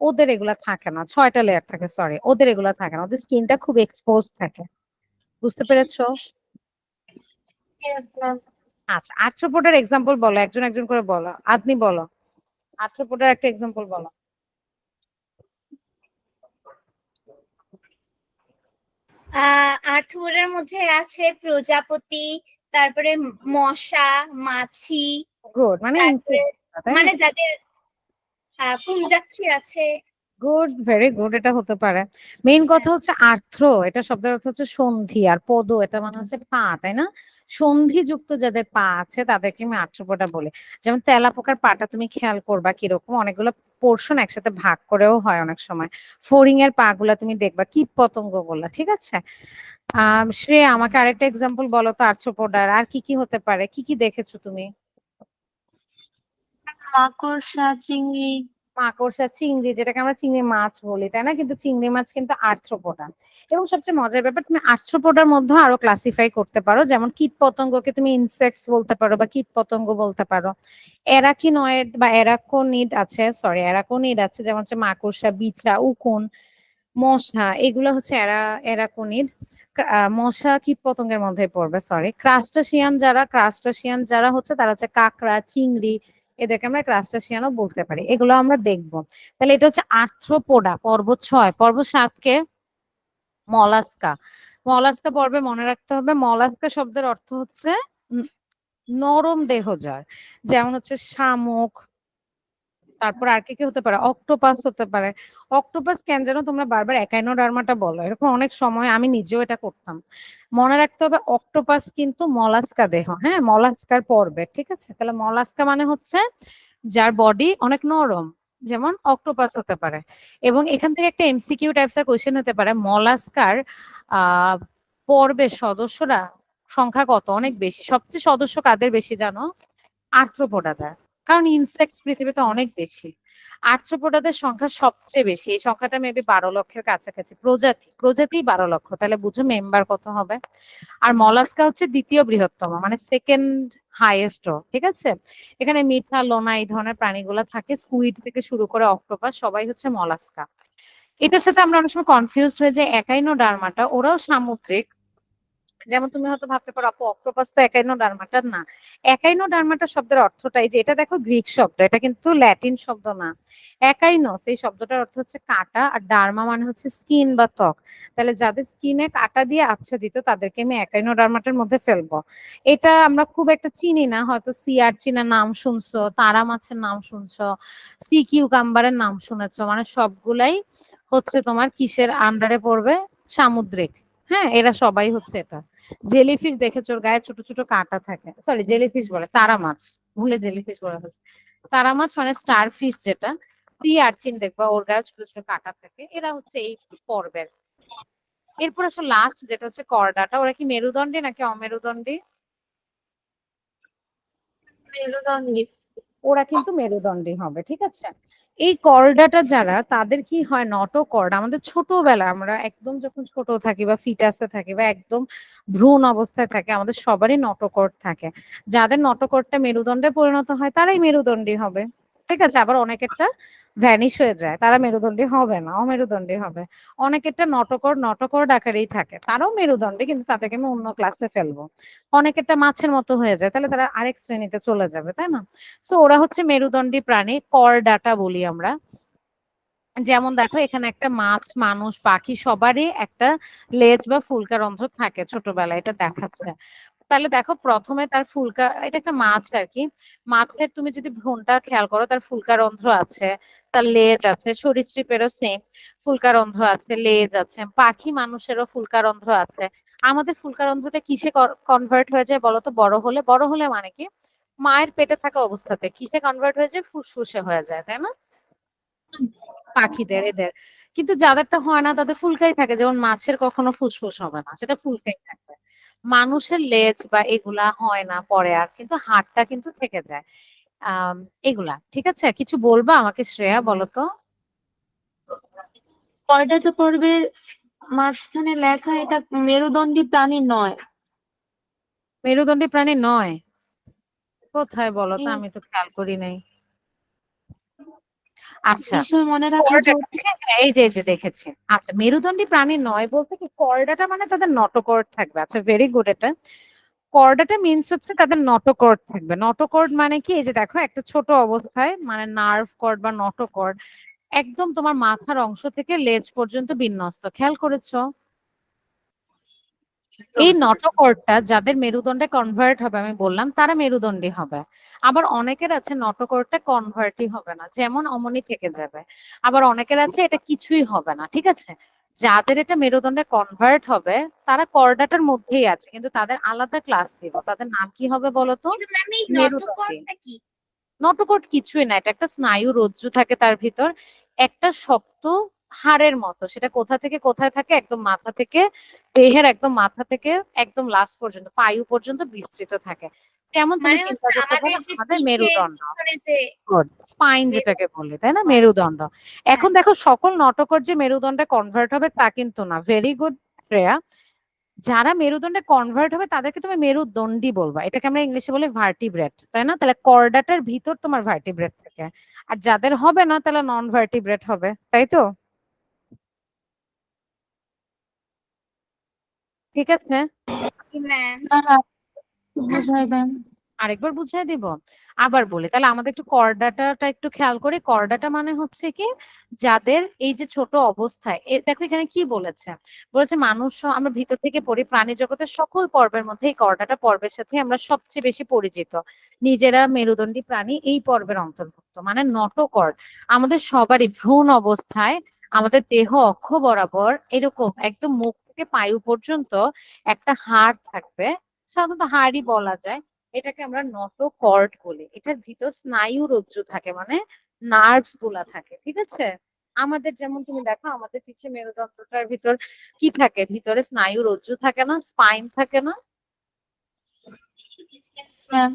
ওদের এগুলা থাকে না, 6টা লেয়ার থাকে, সরি, ওদের এগুলা থাকে না, ওদের স্কিনটা খুব এক্সপোজ থাকে। বুঝতে পেরেছো? Yes ma'am. আচ্ছা, আর্থ্রোপোডার এক্সাম্পল বলো, একজন একজন করে বলো। আপনি বলো, আর্থ্রোপোডার একটা এক্সাম্পল বলো। আর্থবোর্ডের মধ্যে আছে প্রজাপতি, তারপরে মশা, মাছি, গুড, মানে তারপরে ইনসেক্ট, তাই না? মানে যাদের পুঞ্জাক্ষী আছে। গুড, ভেরি গুড, এটা হতে পারে। মেইন কথা হ্যাঁ, হচ্ছে আর্থ্র, এটা শব্দের অর্থ হচ্ছে সন্ধি, আর পদ এটা মানে হচ্ছে পা, তাই না? সন্ধিযুক্ত যাদের পা আছে তাদেরকে আমি আর্থ্রোপোডা বলি। যেমন তেলাপোকার পাটা তুমি খেয়াল করবা কিরকম, অনেকগুলো পোর্শন একসাথে ভাগ করেও হয় অনেক সময়। ফড়িং এর পা গুলা তুমি দেখবা, কীট পতঙ্গ গুলা, ঠিক আছে? শ্রেয়া, আমাকে আরেকটা এক্সাম্পল বলো তো আর্থ্রোপোডার, আর কি কি হতে পারে, কি কি দেখেছো তুমি? মাকড়সা, চিংড়ি। মাকড়সা, চিংড়ি, যেটাকে আমরা চিংড়ি মাছ বলি, তাই না? কিন্তু চিংড়ি মাছ কিন্তু আর্থ্রোপোডা। এবং সবচেয়ে মজার ব্যাপার, তুমি আর্থ্রোপোডার মধ্যে আরো ক্লাসিফাই করতে পারো, যেমন কীট পতঙ্গকে তুমি ইনসেক্টস বলতে পারো বা কীট পতঙ্গ বলতে পারো। এরাকিনয়েড বা এরাকোনিড আছে, সরি এরাকোনিড আছে, যেমন হচ্ছে মাকড়সা, বিছা, উকুন, মশা, এগুলো হচ্ছে এরাকোনিড। মশা কীট পতঙ্গের মধ্যে পড়বে, সরি। ক্রাস্টাসিয়ান যারা হচ্ছে, তারা হচ্ছে কাঁকড়া, চিংড়ি, এদেরকে আমরা ক্রাস্টাসিয়ানও বলতে পারি। এগুলো আমরা দেখবো। তাহলে এটা হচ্ছে আর্থ্রোপোডা, পর্ব 6। পর্ব 7কে মলাস্কা। মলাস্কা পর্বে মনে রাখতে হবে, মলাস্কা শব্দের অর্থ হচ্ছে উম, নরম দেহজার। যেমন হচ্ছে শামুক, তারপর আর কি কি হতে পারে, অক্টোপাস হতে পারে। অক্টোপাস কেন যেন তোমরা বারবার একাইনোডার্মাটা বলো, এরকম অনেক সময় আমি নিজেও এটা করতাম। মনে রাখতে হবে অক্টোপাস কিন্তু মলাস্কা দেহ, হ্যাঁ, মলাস্কার পর্বে, ঠিক আছে? তাহলে মলাস্কা মানে হচ্ছে যার বডি অনেক নরম, যেমন অক্টোপাস হতে পারে। এবং এখান থেকে একটা এমসিকিউ টাইপস এর কোশ্চেন হতে পারে, মলাস্কার আহ পর্বের সদস্যরা সংখ্যা কত, অনেক বেশি, সবচেয়ে সদস্য কাদের বেশি জানো? আর্থ্রোপোডাদের। কারণ ইনসেক্টস পৃথিবীতে অনেক বেশি। আর্থ্রোপোডাদের সংখ্যা সবচেয়ে বেশি, এই সংখ্যাটা মেবি 12 লক্ষের কাছাকাছি। প্রজাতি 12 লক্ষ, তাহলে বুঝো মেম্বার কত হবে। আর মলাস্কা হচ্ছে দ্বিতীয় বৃহত্তম, মানে সেকেন্ড হাইয়েস্ট। ঠিক আছে, এখানে মিঠা, লোনা এই ধরনের প্রাণীগুলো থাকে, স্কুইড থেকে শুরু করে অক্টোপাস সবাই হচ্ছে মলাস্কা। এটার সাথে আমরা অনেক সময় কনফিউজড হয়ে যাই একাইনোডার্মাটা, ওরাও সামুদ্রিক। যেমন তুমি হয়তো ভাবতে পারো আপু অক্টোপাস তো একাইনোডার্মাটা না। একাইনোডার্মাটা শব্দের অর্থটাই যে, এটা দেখো গ্রিক শব্দ, এটা কিন্তু ল্যাটিন শব্দ না। একাইনোস এই শব্দটার অর্থ হচ্ছে কাটা, আর ডার্মা মানে হচ্ছে স্কিন বা ত্বক। তাহলে যাদের স্কিনে কাটা দিয়ে আচ্ছাদিত তাদেরকে আমি একাইনোডার্মাটার মধ্যে ফেলবো। এটা আমরা খুব একটা চিনি না, হয়তো সি আর্চিনের নাম শুনছো, তারা মাছের নাম শুনছো, সি কিউকাম্বারের নাম শুনেছো, মানে সবগুলাই হচ্ছে তোমার কিসের আন্ডারে পড়বে? সামুদ্রিক। হ্যাঁ, এরা সবাই হচ্ছে এটা। জেলিফিশ দেখেছো, ওর গায়ে ছোট ছোট কাঁটা থাকে, সরি জেলিফিশ বলে, তারা মাছ, ভুলে জেলিফিশ বলা হচ্ছে। তারা মাছ মানে স্টার ফিশ যেটা। সি আর্চিন দেখবা ওর গায়ে ছোট ছোট কাঁটা থাকে, এরা হচ্ছে এই পর্বের। এরপর আসলে লাস্ট যেটা হচ্ছে করডাটা, ওরা কি মেরুদণ্ডী নাকি অমেরুদণ্ডী? মেরুদণ্ডী। ওরা কিন্তু মেরুদণ্ডী হবে, ঠিক আছে। এই করডাটা যারা, তাদের কি হয়, নটোকর্ড, আমাদের ছোটবেলায় আমরা একদম যখন ছোট থাকি বা ফিটাসে থাকি বা একদম ভ্রূণ অবস্থায় থাকে, আমাদের সবারই নটোকর্ড থাকে। যাদের নটোকর্ডটা মেরুদণ্ডে পরিণত হয় তারাই মেরুদণ্ডী হবে, ঠিক আছে। আবার অনেকেরটা ভ্যানিশ হয়ে যায়, তারা মেরুদণ্ডী হবে না, অমেরুদণ্ডী হবে। অনেকেরটা নটোকর্ড আকারেই থাকে, তারাও মেরুদণ্ডী, কিন্তু তাদেরকে আমি অন্য ক্লাসে ফেলবো। অনেকেরটা মাছের মতো হয়ে যায়, তাহলে তারা আরেক শ্রেণীতে চলে যাবে, তাই না? সো ওরা হচ্ছে মেরুদণ্ডী প্রাণী, করডাটা বলি আমরা। যেমন দেখো এখানে একটা মাছ, মানুষ, পাখি সবারই একটা লেজ বা ফুলকারন্ধ্র থাকে ছোটবেলায়, এটা দেখাচ্ছে। তাহলে দেখো প্রথমে তার ফুলকা, এটা একটা মাছ আর কি। মাছের তুমি যদি ভ্রূণটা খেয়াল করো, তার ফুলকারন্ধ্র আছে, তার লেজ আছে। সরীসৃপেরও সেম ফুলকারন্ধ্র আছে, লেজ আছে। পাখি মানুষেরও ফুলকারন্ধ্র আছে। আমাদের ফুলকারন্ধ্রটা কিসে কনভার্ট হয়ে যায় বলতো? বড় হলে মানে কি, মায়ের পেটে থাকা অবস্থাতে কিসে কনভার্ট হয়ে যায়? ফুসফুসে হয়ে যায়, তাই না? পাখিদের, এদের। কিন্তু যাদেরটা হয় না তাদের ফুলকাই থাকে, যেমন মাছের কখনো ফুসফুস হবে না, সেটা ফুলকাই থাকবে। মানুষের লেজ বা এগুলা হয় না পরে আর, কিন্তু হাড়টা কিন্তু থেকে যায়। আহ এগুলা ঠিক আছে। কিছু বলবা আমাকে শ্রেয়া, বলো তো? করডাটা পর্বের মাঝখানে লেখা, এটা মেরুদণ্ডী প্রাণী নয়। মেরুদণ্ডী প্রাণী নয়? কোথায় বলো তো, এই আমি তো খেয়াল করি নাই। আচ্ছা, বিষয় মনে রাখা করডাটা, জরুরি। হ্যাঁ, এই যে দেখেছি। আচ্ছা, মেরুদণ্ডী প্রাণী নয় বলতে কি, করডাটা মানে তাদের নটোকর্ড থাকবে। আচ্ছা, ভেরি গুড। এটা কর্ডাটা মিন্স হচ্ছে তাদের নটোকর্ড থাকবে। নটোকর্ড মানে কি, এই যে দেখো একটা ছোট অবস্থায়, মানে নার্ভ কর্ড বা নটোকর্ড একদম তোমার মাথার অংশ থেকে লেজ পর্যন্ত বিন্যস্ত, খেয়াল করেছো? এই নটোকর্ডটা যাদের মেরুদণ্ডে কনভার্ট হবে, আমি বললাম তারা মেরুদণ্ডী হবে। আবার অনেকের আছে নটোকর্ডটা কনভার্টই হবে না, যেমন অমনি থেকে যাবে। আবার অনেকের আছে এটা কিছুই হবে না, ঠিক আছে। যাদের এটা মেরুদণ্ডে কনভার্ট হবে তারা কর্ডাটার মধ্যেই আছে, কিন্তু তাদের আলাদা ক্লাস দিব। তাদের নাম কি হবে বলতো? কিন্তু ম্যাম এই মেরুদণ্ডী। নটকটটা কি? নটোকর্ড কিছুই না, এটা একটা স্নায়ু রজ্জু থাকে তার ভিতর, একটা শক্ত হাড়ের মতো। সেটা কোথা থেকে কোথায় থাকে? একদম মাথা থেকে, দেহের একদম মাথা থেকে একদম লাস্ট পর্যন্ত, পায়ু পর্যন্ত বিস্তৃত থাকে। যেমন তুমি মানে চিন্তা হচ্ছে করতে আমাদের পারো যে আমাদের পিঠের মেরুদণ্ড, পিছনে যে স্পাইন যেটাকে বলি, তাই না, মেরুদণ্ড। হ্যাঁ। এখন দেখো সকল নটোকর্ড যে মেরুদণ্ডে কনভার্ট হবে তা কিন্তু না। Very good Shreya. যারা মেরুদণ্ডে কনভার্ট হবে তাদেরকে তুমি মেরুদণ্ডী বলবা, এটাকে আমরা ইংলিশে বলি ভার্টিব্রেট, তাই না? তাহলে কর্ডাটার ভিতর তোমার ভার্টিব্রেট থাকে। আর যাদের হবে না তাহলে নন ভার্টিব্রেট হবে, তাই তো? ঠিক আছে। ম্যাম না না, বুঝাই দেন। আরেকবার বুঝিয়ে দিব। আবার বলি, তাহলে আমাদের একটু করডাটাটা একটু খেয়াল করি। করডাটা মানে হচ্ছে কি, যাদের এই যে ছোট অবস্থায়, দেখো এখানে কি বলেছে, বলেছে মানুষ, আমরা ভিতর থেকে পড়ি, প্রাণী জগতের সকল পর্বের মধ্যে এই করডাটা পর্বের সাথে আমরা সবচেয়ে বেশি পরিচিত। নিজেরা মেরুদণ্ডী প্রাণী এই পর্বের অন্তর্ভুক্ত, মানে নটোকর্ড। আমাদের সবারই ভ্রূণ অবস্থায় আমাদের দেহ অক্ষ বরাবর এরকম একদম মুখ থেকে পায়ু পর্যন্ত একটা হাড় থাকবে, সাধারণত হাড়ই বলা যায়। এটাকে আমরা নটোকর্ড বলি। এটার ভিতর স্নায়ু রজ্জু থাকে, মানে নার্ভস গুলা থাকে, ঠিক আছে। আমাদের যেমন তুমি দেখো আমাদের পিছে মেরুদণ্ডটার ভিতর কি থাকে? ভিতরে স্নায়ু রজ্জু থাকে না, স্পাইন থাকে না? ম্যাম।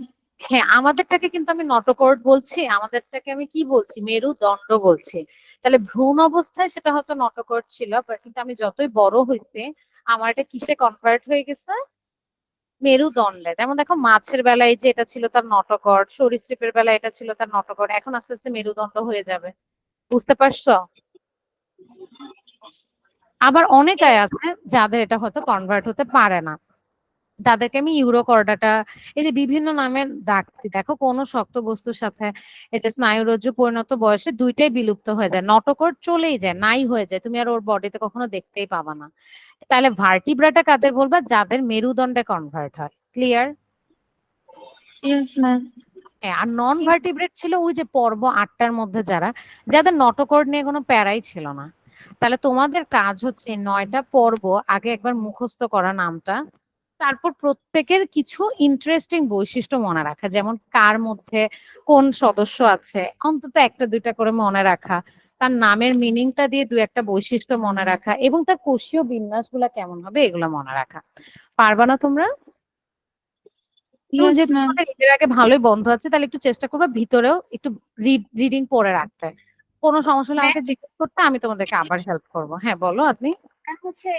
হ্যাঁ, আমাদেরটাকে কিন্তু আমি নটোকর্ড বলছি, আমাদেরটাকে আমি কি বলছি, মেরুদণ্ড বলছি। তাহলে ভ্রূণ অবস্থায় সেটা হয়তো নটোকর্ড ছিল, বাট কিন্তু আমি যতই বড় হইতে আমার এটা কিসে কনভার্ট হয়ে গেছে, মেরুদণ্ডে। যেমন দেখো মাছের বেলায় যে এটা ছিল তার নটোকর্ড, সরীসৃপের বেলায় এটা ছিল তার নটোকর্ড, এখন আস্তে আস্তে মেরুদণ্ড হয়ে যাবে। বুঝতে পারছো? আবার অনেকাই আছে যাদের এটা হয়তো কনভার্ট হতে পারে না, তাদেরকে আমি ইউরোকর্ডাটা, এই যে বিভিন্ন নামে ডাকছি, দেখো কোন শক্ত বস্তুর সাথে এটা স্নায়ুরজ্জু পরিণত বয়সে দুইটাই বিলুপ্ত হয়ে যায়, নটোকর্ড চলেই যায়, নাই হয়ে যায়, তুমি আর ওর বডিতে কখনো দেখতেই পাবা না। তাহলে ভার্টিব্রাটা কাদের বলবা, যাদের মেরুদণ্ডে কনভার্ট হয়। ক্লিয়ার? Yes ma'am. হ্যাঁ, আর নন ভার্টিব্রেট ছিল ওই যে পর্ব 8টার মধ্যে যারা, যাদের নটোকর্ড নিয়ে কোনো প্যারাই ছিল না। তাহলে তোমাদের কাজ হচ্ছে 9টা পর্ব আগে একবার মুখস্থ করা নামটা, তারপর প্রত্যেকের কিছু ইন্টারেস্টিং বৈশিষ্ট্য মনে রাখা, যেমন কার মধ্যে কোন সদস্য আছে অন্তত একটা দুইটা করে মনে রাখা, তার নামের মিনিংটা দিয়ে দু একটা বৈশিষ্ট্য মনে রাখা, এবং তার কোষীয় বিন্যাসগুলা কেমন হবে এগুলো মনে রাখা। পারবা না তোমরা? এবং ইয়েস যেহেতু ম্যাম। তোমাদের ঈদের আগে ভালোই বন্ধ আছে, তাহলে একটু চেষ্টা করবে ভিতরেও একটু রিডিং পড়ে রাখতে। কোনো সমস্যা হলে আমাকে জিজ্ঞেস করতে, আমি তোমাদেরকে আবার হেল্প করবো। হ্যাঁ বলো আপনি। হচ্ছে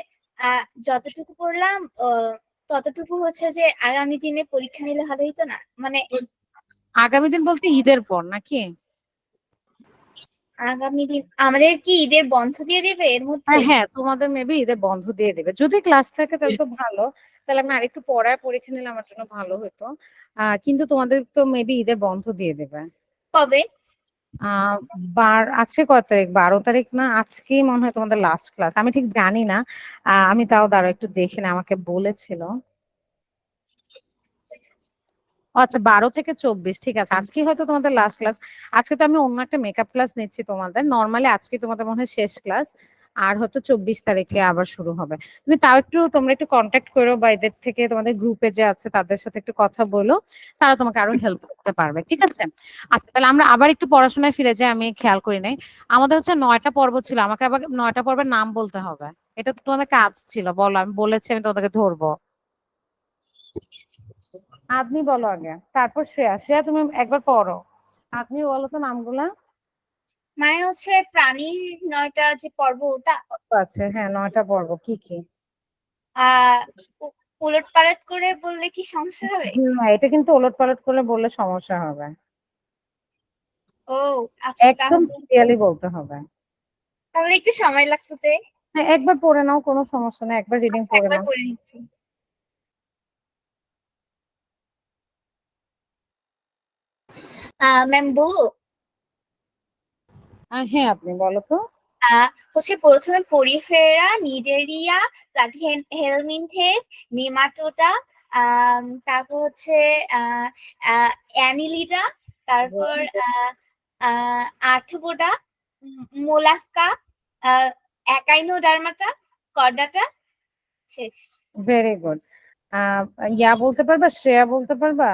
যতটুকু পড়লাম ততটুকু হচ্ছে যে আগামী দিনে পরীক্ষা নিলে ভালো হইতো না, মানে আগামী দিন বলতে ঈদের পর নাকি? আগামী দিন আমাদের কি ঈদের বন্ধ দিয়ে দিবে এর মধ্যে? হ্যাঁ, তোমাদের মেবি ঈদের বন্ধ দিয়ে দেবে, যদি ক্লাস থাকে তাহলে তো ভালো, তাহলে আমি আরেকটু পড়ায় পরীক্ষা নিলে আমার জন্য ভালো হতো। কিন্তু তোমাদের তো মেবি ঈদের বন্ধ দিয়ে দেবে। কবে? আহ আজকে কয় তারিখ, 12 তারিখ না? আজকেই মনে হয় তোমাদের লাস্ট ক্লাস, আমি ঠিক জানি না। আমি তাও দাঁড়াও একটু দেখে না, আমাকে বলেছিল। আচ্ছা, 12 থেকে 24, ঠিক আছে, আজকে হয়তো তোমাদের লাস্ট ক্লাস। আজকে তো আমি অন্য একটা মেকআপ ক্লাস নিচ্ছি তোমাদের, নর্মালি আজকে তোমাদের মনে হয় শেষ ক্লাস, আর হয়তো 24 তারিখে আবার শুরু হবে। তুমি তাও একটু, তোমরা একটু কন্ট্যাক্ট করো বা এদের থেকে তোমাদের গ্রুপে যে আছে তাদের সাথে একটু কথা বলো, তারা তোমাকে আরো হেল্প করতে পারবে, ঠিক আছে? আচ্ছা, তাহলে আমরা আবার একটু পড়াশোনায় ফিরে যাই, আমি খেয়াল করি নাই। আমাদের হচ্ছে 9টা পর্ব ছিল, আমাকে আবার 9টা পর্বের নাম বলতে হবে। এটা তো তোমাদের কাজ ছিল, বলো, আমি বলেছি আমি তোমাদেরকে ধরবো। আপনি বলো আগে, তারপর শ্রেয়া। শ্রেয়া তুমি একবার পড়ো, আপনি বলো তো নামগুলা। মানে হচ্ছে প্রাণীর 9টা যে পর্ব ওটা আছে, হ্যাঁ, 9টা পর্ব কি কি? আহ উলট পালট করে বললে কি সমস্যা হবে? এটা কিন্তু ওলট পালট করে বললে সমস্যা হবে, ও আচ্ছা, একদম ক্লিয়ারলি বলতে হবে। তাহলে একটু সময় লাগতো যে। হ্যাঁ, একবার পড়ে নাও, কোনো সমস্যা নেই, একবার রিডিং আচ্ছা, পড়ে একবার নাও। পড়ে নিচ্ছি। ম্যাম বলবো? হ্যাঁ, আপনি বলো তো। হচ্ছে প্রথমে পরিফেরা, নিডেরিয়া, হেলমিনথেস, নেমাটোডা, তারপর হচ্ছে অ্যানিলিডা, তারপর আর্থ্রোপোডা, মোলাস্কা, একাইনোডার্মাটা, কর্ডাটা, শেষ। Very good. ইয়া বলতে পারবা, শ্রেয়া বলতে পারবা?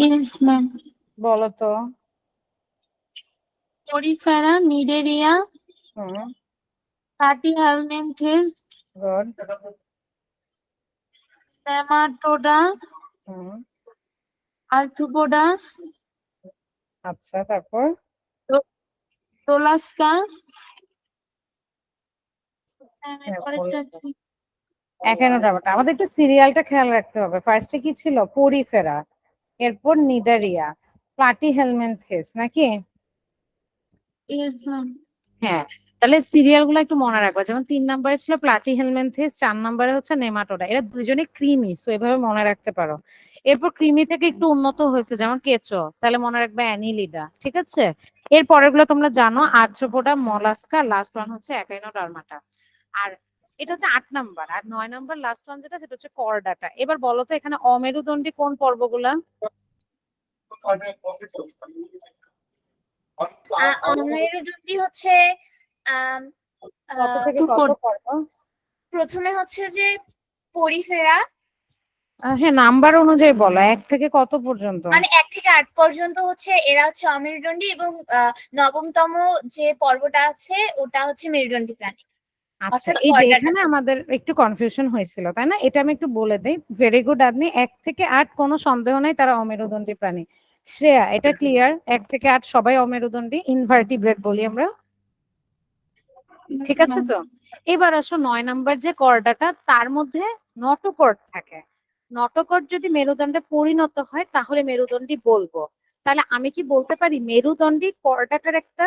Yes ma'am. বলো তো। Porifera, cnidaria, hmm. Platyhelminthes, good. Nematoda, hmm. Arthropoda, আচ্ছা, তারপর? তোলাস্কা। হ্যাঁ, পরেরটা কি? একানোডার্মাটা। আমাদের একটু সিরিয়ালটা খেয়াল রাখতে হবে, ফার্স্টে কি ছিল, পরিফেরা, এরপর নিডারিয়া, প্লাটিহেলমিনথেস নাকি? Yes ma'am. হ্যাঁ, তাহলে সিরিয়াল গুলো একটু মনে রাখবা, যেমন 3 নম্বরে ছিল প্লাটিহেলমিনথেস, 4 নম্বরে হচ্ছে নেমাটোডা, এরা দুইজনে ক্রিমি, তো এভাবে মনে রাখতে পারো। এরপর ক্রিমি থেকে একটু উন্নত হয়েছে যেমন কেঁচো, তাহলে মনে রাখবে অ্যানিলিডা, ঠিক আছে? এর পরের গুলো তোমরা জানো, আর্থ্রোপোডা, মলাস্কা, লাস্ট ওয়ান হচ্ছে একাইনোডার্মাটা। আর এটা হচ্ছে 8 নম্বর, আর 9 নম্বর লাস্ট ওয়ান যেটা, সেটা হচ্ছে করডাটা। এবার বলো তো এখানে অমেরুদণ্ডী কোন পর্বগুলা? অমেরুদণ্ডী হচ্ছে আম, কত আহ, থেকে কত পর্ব? প্রথমে হচ্ছে যে পরিফেরা, হ্যাঁ, নাম্বার অনুযায়ী বলো, 1 থেকে কত পর্যন্ত? মানে 1 থেকে 8 পর্যন্ত হচ্ছে এরা হচ্ছে অমেরুদণ্ডী, এবং নবমতম যে পর্বটা আছে ওটা হচ্ছে মেরুদণ্ডী প্রাণী। আচ্ছা, অর্থাৎ এই যে কর্ডাটা। এখানে আমাদের একটু কনফিউশন হয়েছিল, তাই না? এটা আমি একটু বলে দেই। Very good আদনি। 1 থেকে 8 কোনো সন্দেহ নাই তারা অমেরুদণ্ডী প্রাণী। শ্রেয়া, এটা ক্লিয়ার? 1 থেকে 8 সবাই অমেরুদণ্ডী, ইনভার্টিব্রেট বলি আমরা। ঠিক Yes, আছে ma'am. তো? এবার আসো 9 নাম্বার যে কর্ডাটা, তার মধ্যে নটোকর্ড থাকে। নটোকর্ড যদি মেরুদণ্ডে পরিণত হয় তাহলে মেরুদণ্ডী বলবো। তাহলে আমি কি বলতে পারি মেরুদণ্ডী কর্ডাটার একটা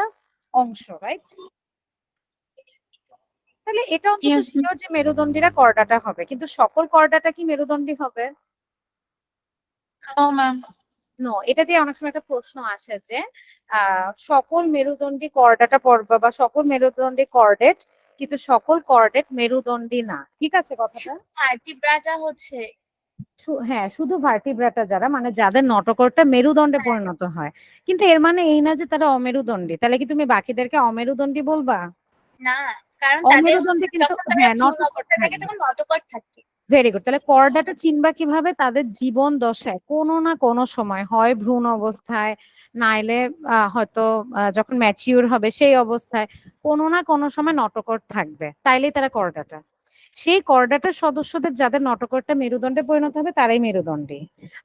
অংশ, রাইট? তাহলে এটা অন্তত Yes, ma'am. শিওর যে মেরুদণ্ডীরা কর্ডাটা হবে, কিন্তু সকল কর্ডাটা কি মেরুদণ্ডী হবে? No, ma'am. নো, এটা দিয়ে অনেক সময় একটা প্রশ্ন আসে যে সকল মেরুদণ্ডী কর্ডাটা পর্বা বা সকল মেরুদণ্ডী কর্ডেট, কিন্তু সকল কর্ডেট মেরুদণ্ডী না। ঠিক আছে কথাটা? ভার্টিব্রাটা হচ্ছে হ্যাঁ, শুধু ভার্টিব্রাটা যারা, মানে যাদের নটোকর্ডটা মেরুদণ্ডে হ্যাঁ, পরিণত হয়। কিন্তু এর মানে এই না যে তারা অমেরুদণ্ডী। তাহলে কি তুমি বাকিদেরকে অমেরুদণ্ডী বলবা? না, কারণ তাদের অমেরুদণ্ডী হচ্ছে কিন্তু যখন তারা হ্যাঁ ভ্রূণ নটোকর্ড অবস্থায় থাকে থাকবে। তখন নটোকট থাকে। Very good. তাহলে কর্ডাটা চিনবা কিভাবে? তাদের জীবন দশায় কোনো না কোনো সময় হয় ভ্রূণ অবস্থায়, নাইলে হয়তো যখন ম্যাচিউর হবে সেই অবস্থায় কোনো না কোনো সময় নটোকর্ড থাকবে, তাইলেই তারা কর্ডাটা। সেই কর্ডাটার সদস্যদের যাদের নটোকর্ডটা মেরুদণ্ডে পরিণত হবে তারাই মেরুদণ্ডী।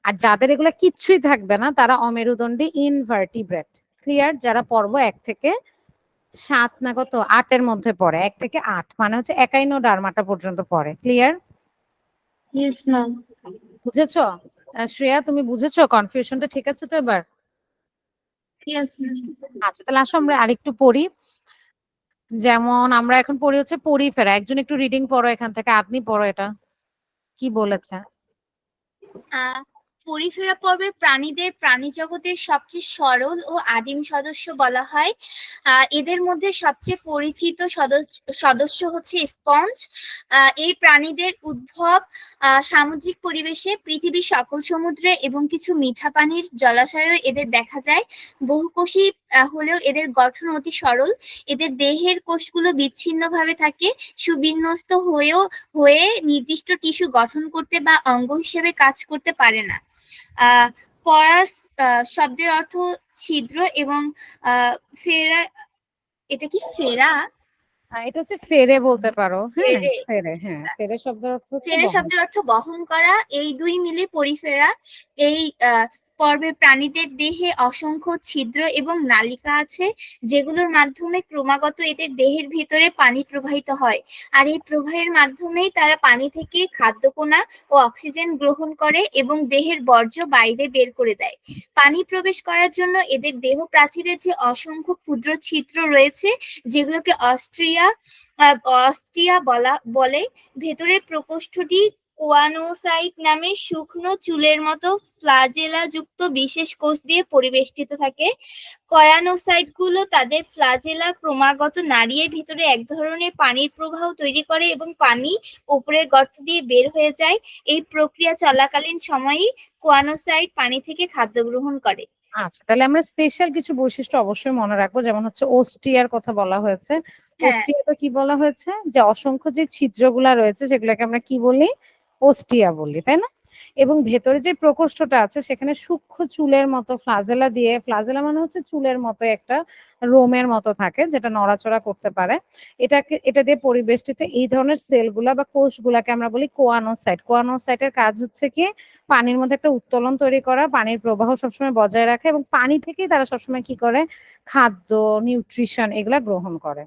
আর যাদের এগুলা কিচ্ছুই থাকবে না তারা অমেরুদণ্ডী, ইনভার্টিব্রেট। ক্লিয়ার? যারা পর্ব 1 থেকে 7 না কত 8 এর মধ্যে পড়ে, 1 থেকে 8 মানে হচ্ছে একাইনোডার্মাটা পর্যন্ত পড়ে। ক্লিয়ার? Yes, ma'am. বুঝেছো? শ্রেয়া, তুমি বুঝেছো? কনফিউশনটা ঠিক আছে তো এবার? Yes, ma'am. আচ্ছা, তাহলে আসো আমরা আরেকটু পড়ি। যেমন আমরা এখন পড়ি হচ্ছে পরিফেরা। একজন একটু রিডিং পড়ো এখান থেকে, আপনি পড়ো এটা কি বলেছে। পরিফেরা পর্বের প্রাণীদের প্রাণীজগতের সবচেয়ে সরল ও আদিম সদস্য বলা হয়। এদের মধ্যে সবচেয়ে পরিচিত সদস্য হচ্ছে স্পঞ্জ। এই প্রাণীদের উদ্ভব সামুদ্রিক পরিবেশে, পৃথিবীর সকল সমুদ্রে এবং কিছু মিঠা পানির জলাশয়েও এদের দেখা যায়। বহুকোষী হলেও এদের গঠন অতি সরল। এদের দেহের কোষগুলো বিচ্ছিন্নভাবে থাকে, সুবিন্যস্ত হয়ে নির্দিষ্ট টিস্যু গঠন করতে বা অঙ্গ হিসেবে কাজ করতে পারে না। পরাস শব্দের অর্থ ছিদ্র এবং ফেরা, এটা কি ফেরা? এটা হচ্ছে ফেরে বলতে পারো। হ্যাঁ, ফেরে ফেরে। হ্যাঁ, ফেরে শব্দের অর্থ হচ্ছে ফেরে বহন। শব্দের অর্থ বহন করা। এই দুই মিলে পরিফেরা। এই পর্বের প্রাণীদের দেহে অসংখ্য ছিদ্র এবং নালিকা আছে, যেগুলোর মাধ্যমে ক্রমাগত এদের দেহের ভিতরে পানি প্রবাহিত হয়। আর এই প্রবাহের মাধ্যমেই তারা পানি থেকে খাদ্যকণা ও অক্সিজেন গ্রহণ করে এবং দেহের বর্জ্য বাইরে বের করে দেয়। পানি প্রবেশ করার জন্য এদের দেহ প্রাচীরে যে অসংখ্য ক্ষুদ্র ছিদ্র রয়েছে, যেগুলোকে অস্টিয়া বলে। ভেতরের প্রকোষ্ঠটি কোয়ানোসাইট নামে শুকনো চুলের মতো ফ্লাজেলা যুক্ত বিশেষ কোষ দিয়ে পরিবেষ্টিত থাকে। কয়ানোসাইটগুলো তাদের ফ্লাজেলা ক্রমাগত নাড়িয়ে ভিতরে এক ধরনের পানির প্রবাহ তৈরি করে এবং পানি উপরের গর্ত দিয়ে বের হয়ে যায়। এই প্রক্রিয়া চলাকালীন সময়েই কোয়ানোসাইট পানি থেকে খাদ্য গ্রহণ করে। আচ্ছা, তাহলে আমরা স্পেশাল কিছু বৈশিষ্ট্য অবশ্যই মনে রাখবো, যেমন হচ্ছে ওস্টিয়ার কথা বলা হয়েছে। হ্যাঁ, ওস্টিয়াতে কি বলা হয়েছে? যে অসংখ্য যে ছিদ্রগুলা রয়েছে সেগুলোকে আমরা কি বলি? ওস্টিয়া বলি, তাই না? এবং ভেতরে যে প্রকোষ্ঠটা আছে সেখানে সূক্ষ্ম চুলের মতো ফ্লাজেলা দিয়ে, ফ্লাজেলা মানে হচ্ছে চুলের মতো একটা রোমের মতো থাকে যেটা নড়াচড়া করতে পারে। এটা দিয়ে পরিবেষ্টিত এই ধরনের সেলগুলা বা কোষগুলাকে আমরা বলি কোয়ানোসাইট। কোয়ানোসাইটের কাজ হচ্ছে কি পানির মধ্যে একটা উত্তোলন তৈরি করা, পানির প্রবাহ সবসময় বজায় রাখা, এবং পানি থেকেই তারা সবসময় কি করে খাদ্য, নিউট্রিশন এগুলা গ্রহণ করে।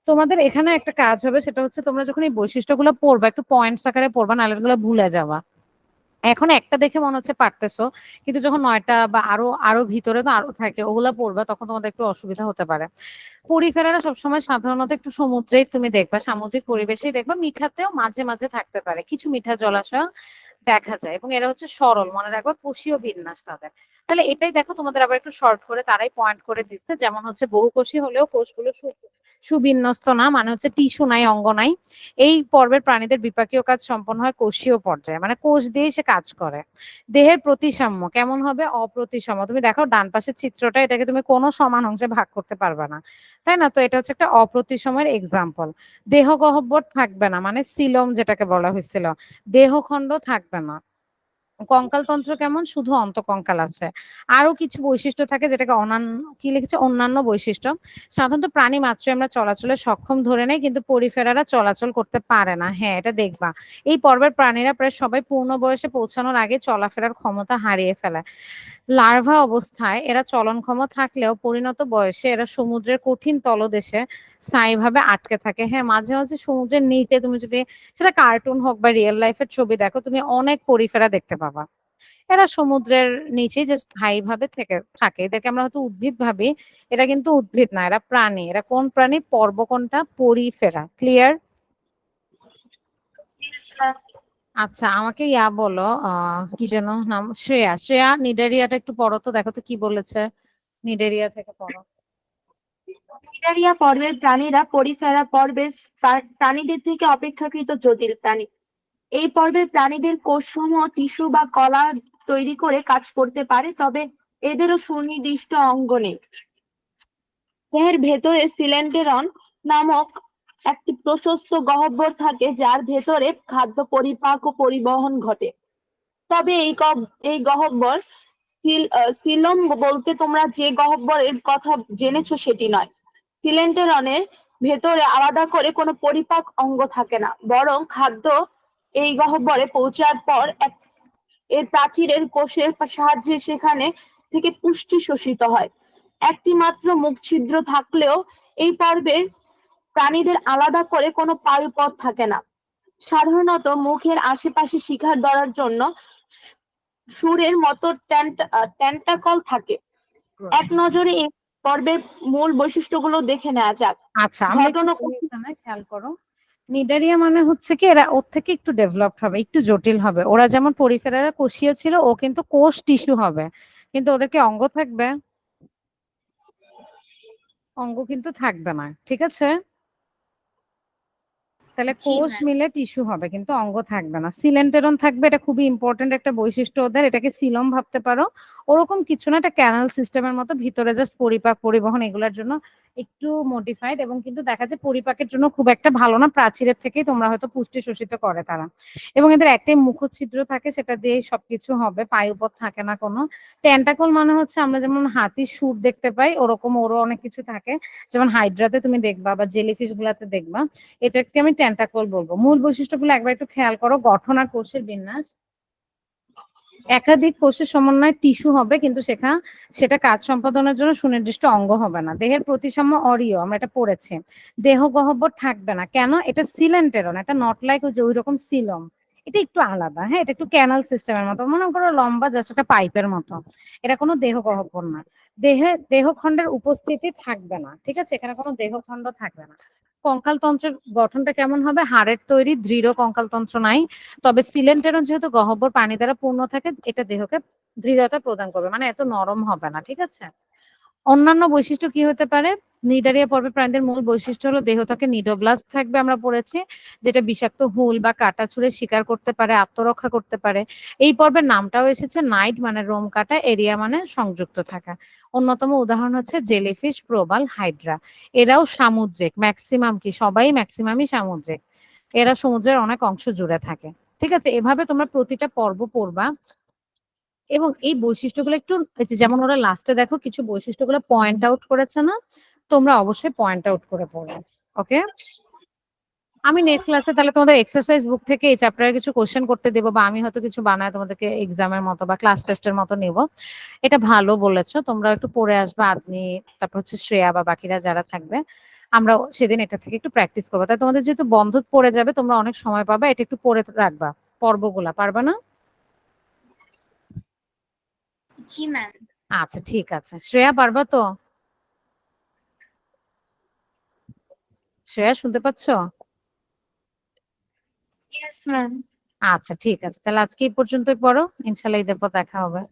তোমাদের এখানে একটা কাজ হবে, সেটা হচ্ছে তোমরা যখন এই বৈশিষ্ট্যগুলো পড়বা একটু পয়েন্টস আকারে পড়বা, নাহলে এগুলো ভুলে যাওয়া। এখন একটা দেখে মনে হচ্ছে পারতেছো, কিন্তু যখন 9টা বা আরো আরো ভিতরে তো আরো থাকে ওগুলা পড়বা তখন তোমাদের একটু অসুবিধা হতে পারে। পরিফেরারা সবসময় সাধারণত একটু সমুদ্রেই তুমি দেখবা, সামুদ্রিক পরিবেশেই দেখবা, মিঠাতেও মাঝে মাঝে থাকতে পারে, কিছু মিঠা জলাশয় দেখা যায়, এবং এরা হচ্ছে সরল, মনে রাখবা কোষীয় বিন্যাস তাদের। তাহলে এটাই দেখো তোমাদের আবার একটু শর্ট করে তারাই পয়েন্ট করে দিচ্ছে, যেমন হচ্ছে বহুকোষী হলেও কোষগুলো সুবিন্যস্ত না, মানে হচ্ছে টিস্যু নাই, অঙ্গ নাই। এই পর্বের প্রাণীদের বিপাকীয় কাজ সম্পন্ন হয় কোষীয় পর্যায়ে, মানে কোষ দিয়ে সে কাজ করে। দেহের প্রতিসাম্য কেমন হবে? অপ্রতিসম। তুমি দেখো ডান পাশের চিত্রটা, এটাকে তুমি কোনো সমান অংশে ভাগ করতে পারবে না, তাই না? তো এটা হচ্ছে একটা অপ্রতিসমের এক্সাম্পল। দেহ গহ্বর থাকবে না, মানে সিলম যেটাকে বলা হয়েছিল, দেহখণ্ড থাকবে না। কঙ্কালতন্ত্র কেমন? শুধু অন্তকঙ্কাল আছে। আরো কিছু বৈশিষ্ট্য থাকে যেটাকে কি লিখেছে? অন্যান্য বৈশিষ্ট্য। সাধারণত প্রাণী মাত্রই আমরা চলাচলে সক্ষম ধরে নেই, কিন্তু পরিফেরারা চলাচল করতে পারে না। হ্যাঁ, এটা দেখবা। এই পর্বের প্রাণীরা প্রায় সবাই পূর্ণ বয়সে পৌঁছানোর আগে চলাফেরার ক্ষমতা হারিয়ে ফেলে। লার্ভা অবস্থায় এরা চলনক্ষম থাকলেও পরিণত বয়সে এরা সমুদ্রের কঠিন তলদেশে স্থায়ীভাবে আটকে থাকে। হ্যাঁ, মাঝে, মাঝে সমুদ্রের নিচে তুমি যদি সেটা কার্টুন হোক বা রিয়েল লাইফ এর ছবি দেখো, তুমি অনেক পরিফেরা দেখতে পাবা। এরা সমুদ্রের নিচেই যে স্থায়ীভাবে থাকে। এদেরকে আমরা হয়তো উদ্ভিদ ভাবি, এরা কিন্তু উদ্ভিদ না, এরা প্রাণী। এরা কোন প্রাণী? পর্ব কোনটা? পরিফেরা। ক্লিয়ার? Yes, ma'am. আচ্ছা, আমাকে বলো, কি যেন নাম? শ্রেয়া। শ্রেয়া, নিডারিয়াটা একটু পড়ো তো, দেখো তো কি বলেছে। নিডারিয়া থেকে পড়ো। নিডারিয়া পর্বের প্রাণীরা পরিফেরা পর্বের প্রাণীদের থেকে অপেক্ষাকৃত জটিল প্রাণী। এই পর্বের প্রাণীদের কোষসমূহ টিস্যু বা কলা তৈরি করে কাজ করতে পারে, তবে এদেরও সুনির্দিষ্ট অঙ্গ নেই। দেহের ভেতরে সিলেন্টেরন নামক একটি প্রশস্ত গহ্বর থাকে, যার ভেতরে খাদ্য পরিপাক ও পরিবহন ঘটে। তবে এই গহ্বর সিলম বলতে তোমরা যে গহ্বরের কথা জেনেছো সেটি নয়। সিলেন্টেরনের ভেতরে আলাদা করে কোনো পরিপাক অঙ্গ থাকে না, বরং খাদ্য এই গহ্বরে পৌঁছার পর এর প্রাচীরের কোষের সাহায্যে সেখানে থেকে পুষ্টি শোষিত হয়। একটি মাত্র মুখ ছিদ্র থাকলেও এই পর্বের প্রাণীদের আলাদা করে কোনো পায়ুপথ থাকে না। সাধারণত মুখের আশেপাশে শিকার ধরার জন্য সুরের মতো টেন্টাকল থাকে। এক নজরে এই পর্বের মূল বৈশিষ্ট্যগুলো দেখে নেওয়া যাক। আচ্ছা, আমরা একটু ঘটনা এখানে খেয়াল করো। নিডারিয়া মানে হচ্ছে কি, এরা ওর থেকে একটু ডেভেলপড হবে, একটু জটিল হবে। ওরা যেমন পরিফেরারা কোষীয় ছিল, ও কিন্তু কোষ টিস্যু হবে। কিন্তু ওদেরকে অঙ্গ থাকবে? অঙ্গ কিন্তু থাকবে না, ঠিক আছে? তাহলে জি কোষ ম্যাম। মিলে টিস্যু হবে, কিন্তু অঙ্গ থাকবে না। সিলেন্টেরন থাকবে, এটা খুবই ইম্পর্টেন্ট একটা বৈশিষ্ট্য ওদের। এটাকে সিলম ভাবতে পারো। ওরকম কিছু না, এটা ক্যানাল সিস্টেমের মতো, ভিতরে জাস্ট পরিপাক পরিবহন এগুলোর জন্য একটু মডিফাইড, এবং কিন্তু দেখা যায় পরিপাকের জন্য খুব একটা ভালো না। প্রাচীরের থেকেই তোমরা হয়তো পুষ্টি শোষিত করে তারা। এবং এদের একটাই মুখচ্ছিদ্র থাকে, সেটা দিয়ে সবকিছু হবে, পায়ুপথ থাকে না কোনো। টেন্টাকল মানে হচ্ছে আমরা যেমন হাতির সুর দেখতে পাই, ওরকম ওরও অনেক কিছু থাকে। যেমন হাইড্রাতে তুমি দেখবা বা জেলিফিশ গুলাতে দেখবা। এটাকে আমি টেন্টাকল বলবো। মূল বৈশিষ্ট্যগুলো একবার একটু খেয়াল করো। গঠন আর কোষের বিন্যাস। একাধিক কোষের সমন্বয়ে টিস্যু হবে, কিন্তু সেটা কাজ সম্পাদনের জন্য সুনির্দিষ্ট অঙ্গ হবে না। দেহের প্রতিসাম্য অরীয়, আমরা এটা পড়েছি। দেহ গহ্বর থাকবে না, কেন? এটা সিলেন্টেরন, এটা নট লাইক ওই রকম সিলম। এটা একটু আলাদা। হ্যাঁ, এটা একটু ক্যানাল সিস্টেমের মতো, মনে করো লম্বা জাস্ট একটা পাইপের মতো। এটা কোনো দেহ গহ্বর না। দেহখণ্ডের উপস্থিতি থাকবে না, ঠিক আছে? এখানে কোনো দেহখণ্ড থাকবে না। কঙ্কালতন্ত্রের গঠনটা কেমন হবে? হাড়ের তৈরি, দৃঢ় কঙ্কালতন্ত্র নাই। তবে সিলেন্টেরন যেহেতু গহ্বর পানি দ্বারা পূর্ণ থাকে, এটা দেহকে দৃঢ়তা প্রদান করবে, মানে এত নরম হবে না, ঠিক আছে? অন্যান্য বৈশিষ্ট্য কি হতে পারে? নিডারিয়া পর্বের প্রাণীদের মূল বৈশিষ্ট্য হলো দেহ থেকে নিডোব্লাস্ট থাকবে, আমরা পড়েছি, যেটা বিষাক্ত হুল বা কাটা ছুঁড়ে শিকার করতে পারে, আত্মরক্ষা করতে পারে। এই পর্বের নামটাও এসেছে নাইট মানে রোম কাটা, এরিয়া মানে সংযুক্ত থাকা। অন্যতম উদাহরণ হচ্ছে জেলিফিশ, প্রবাল, হাইড্রা। এরাও সামুদ্রিক, ম্যাক্সিমাম কি সবাই ম্যাক্সিমামই সামুদ্রিক। এরা সমুদ্রের অনেক অংশ জুড়ে থাকে, ঠিক আছে? এভাবে তোমরা প্রতিটা পর্ব পড়বা, এবং এই বৈশিষ্ট্যগুলো একটু যেমন ওরা লাস্টে দেখো কিছু বৈশিষ্ট্যগুলো পয়েন্ট আউট করেছে না, তোমরা অবশ্যই পয়েন্ট আউট করে পড়বে। ওকে, আমি নেক্সট ক্লাসে তাহলে তোমাদের এক্সারসাইজ বুক থেকে এই চ্যাপ্টারে কিছু কোশ্চেন করতে দেবো, বা আমি হয়তো কিছু বানায় তোমাদেরকে এক্সামের মতো বা ক্লাস টেস্টের মতো নেব। এটা ভালো বলেছো, তোমরা একটু পড়ে আসবে। আদনি, তারপর হচ্ছে শ্রেয়া বা বাকিরা যারা থাকবে, আমরা সেদিন এটা থেকে একটু প্র্যাকটিস করবো। তাই তোমাদের যেহেতু বন্ধ পড়ে যাবে, তোমরা অনেক সময় পাবে, এটা একটু পড়ে রাখবা পর্বগুলা, পারবে না? জি ম্যাম। আচ্ছা, ঠিক আছে। শ্রেয়া, পারবা তো? শ্রেয়া, শুনতে পাচ্ছ? Yes, ma'am. আচ্ছা, ঠিক আছে। তাহলে আজকে এই পর্যন্তই পড়ো, ইনশাল্লাহ ঈদের পর দেখা হবে।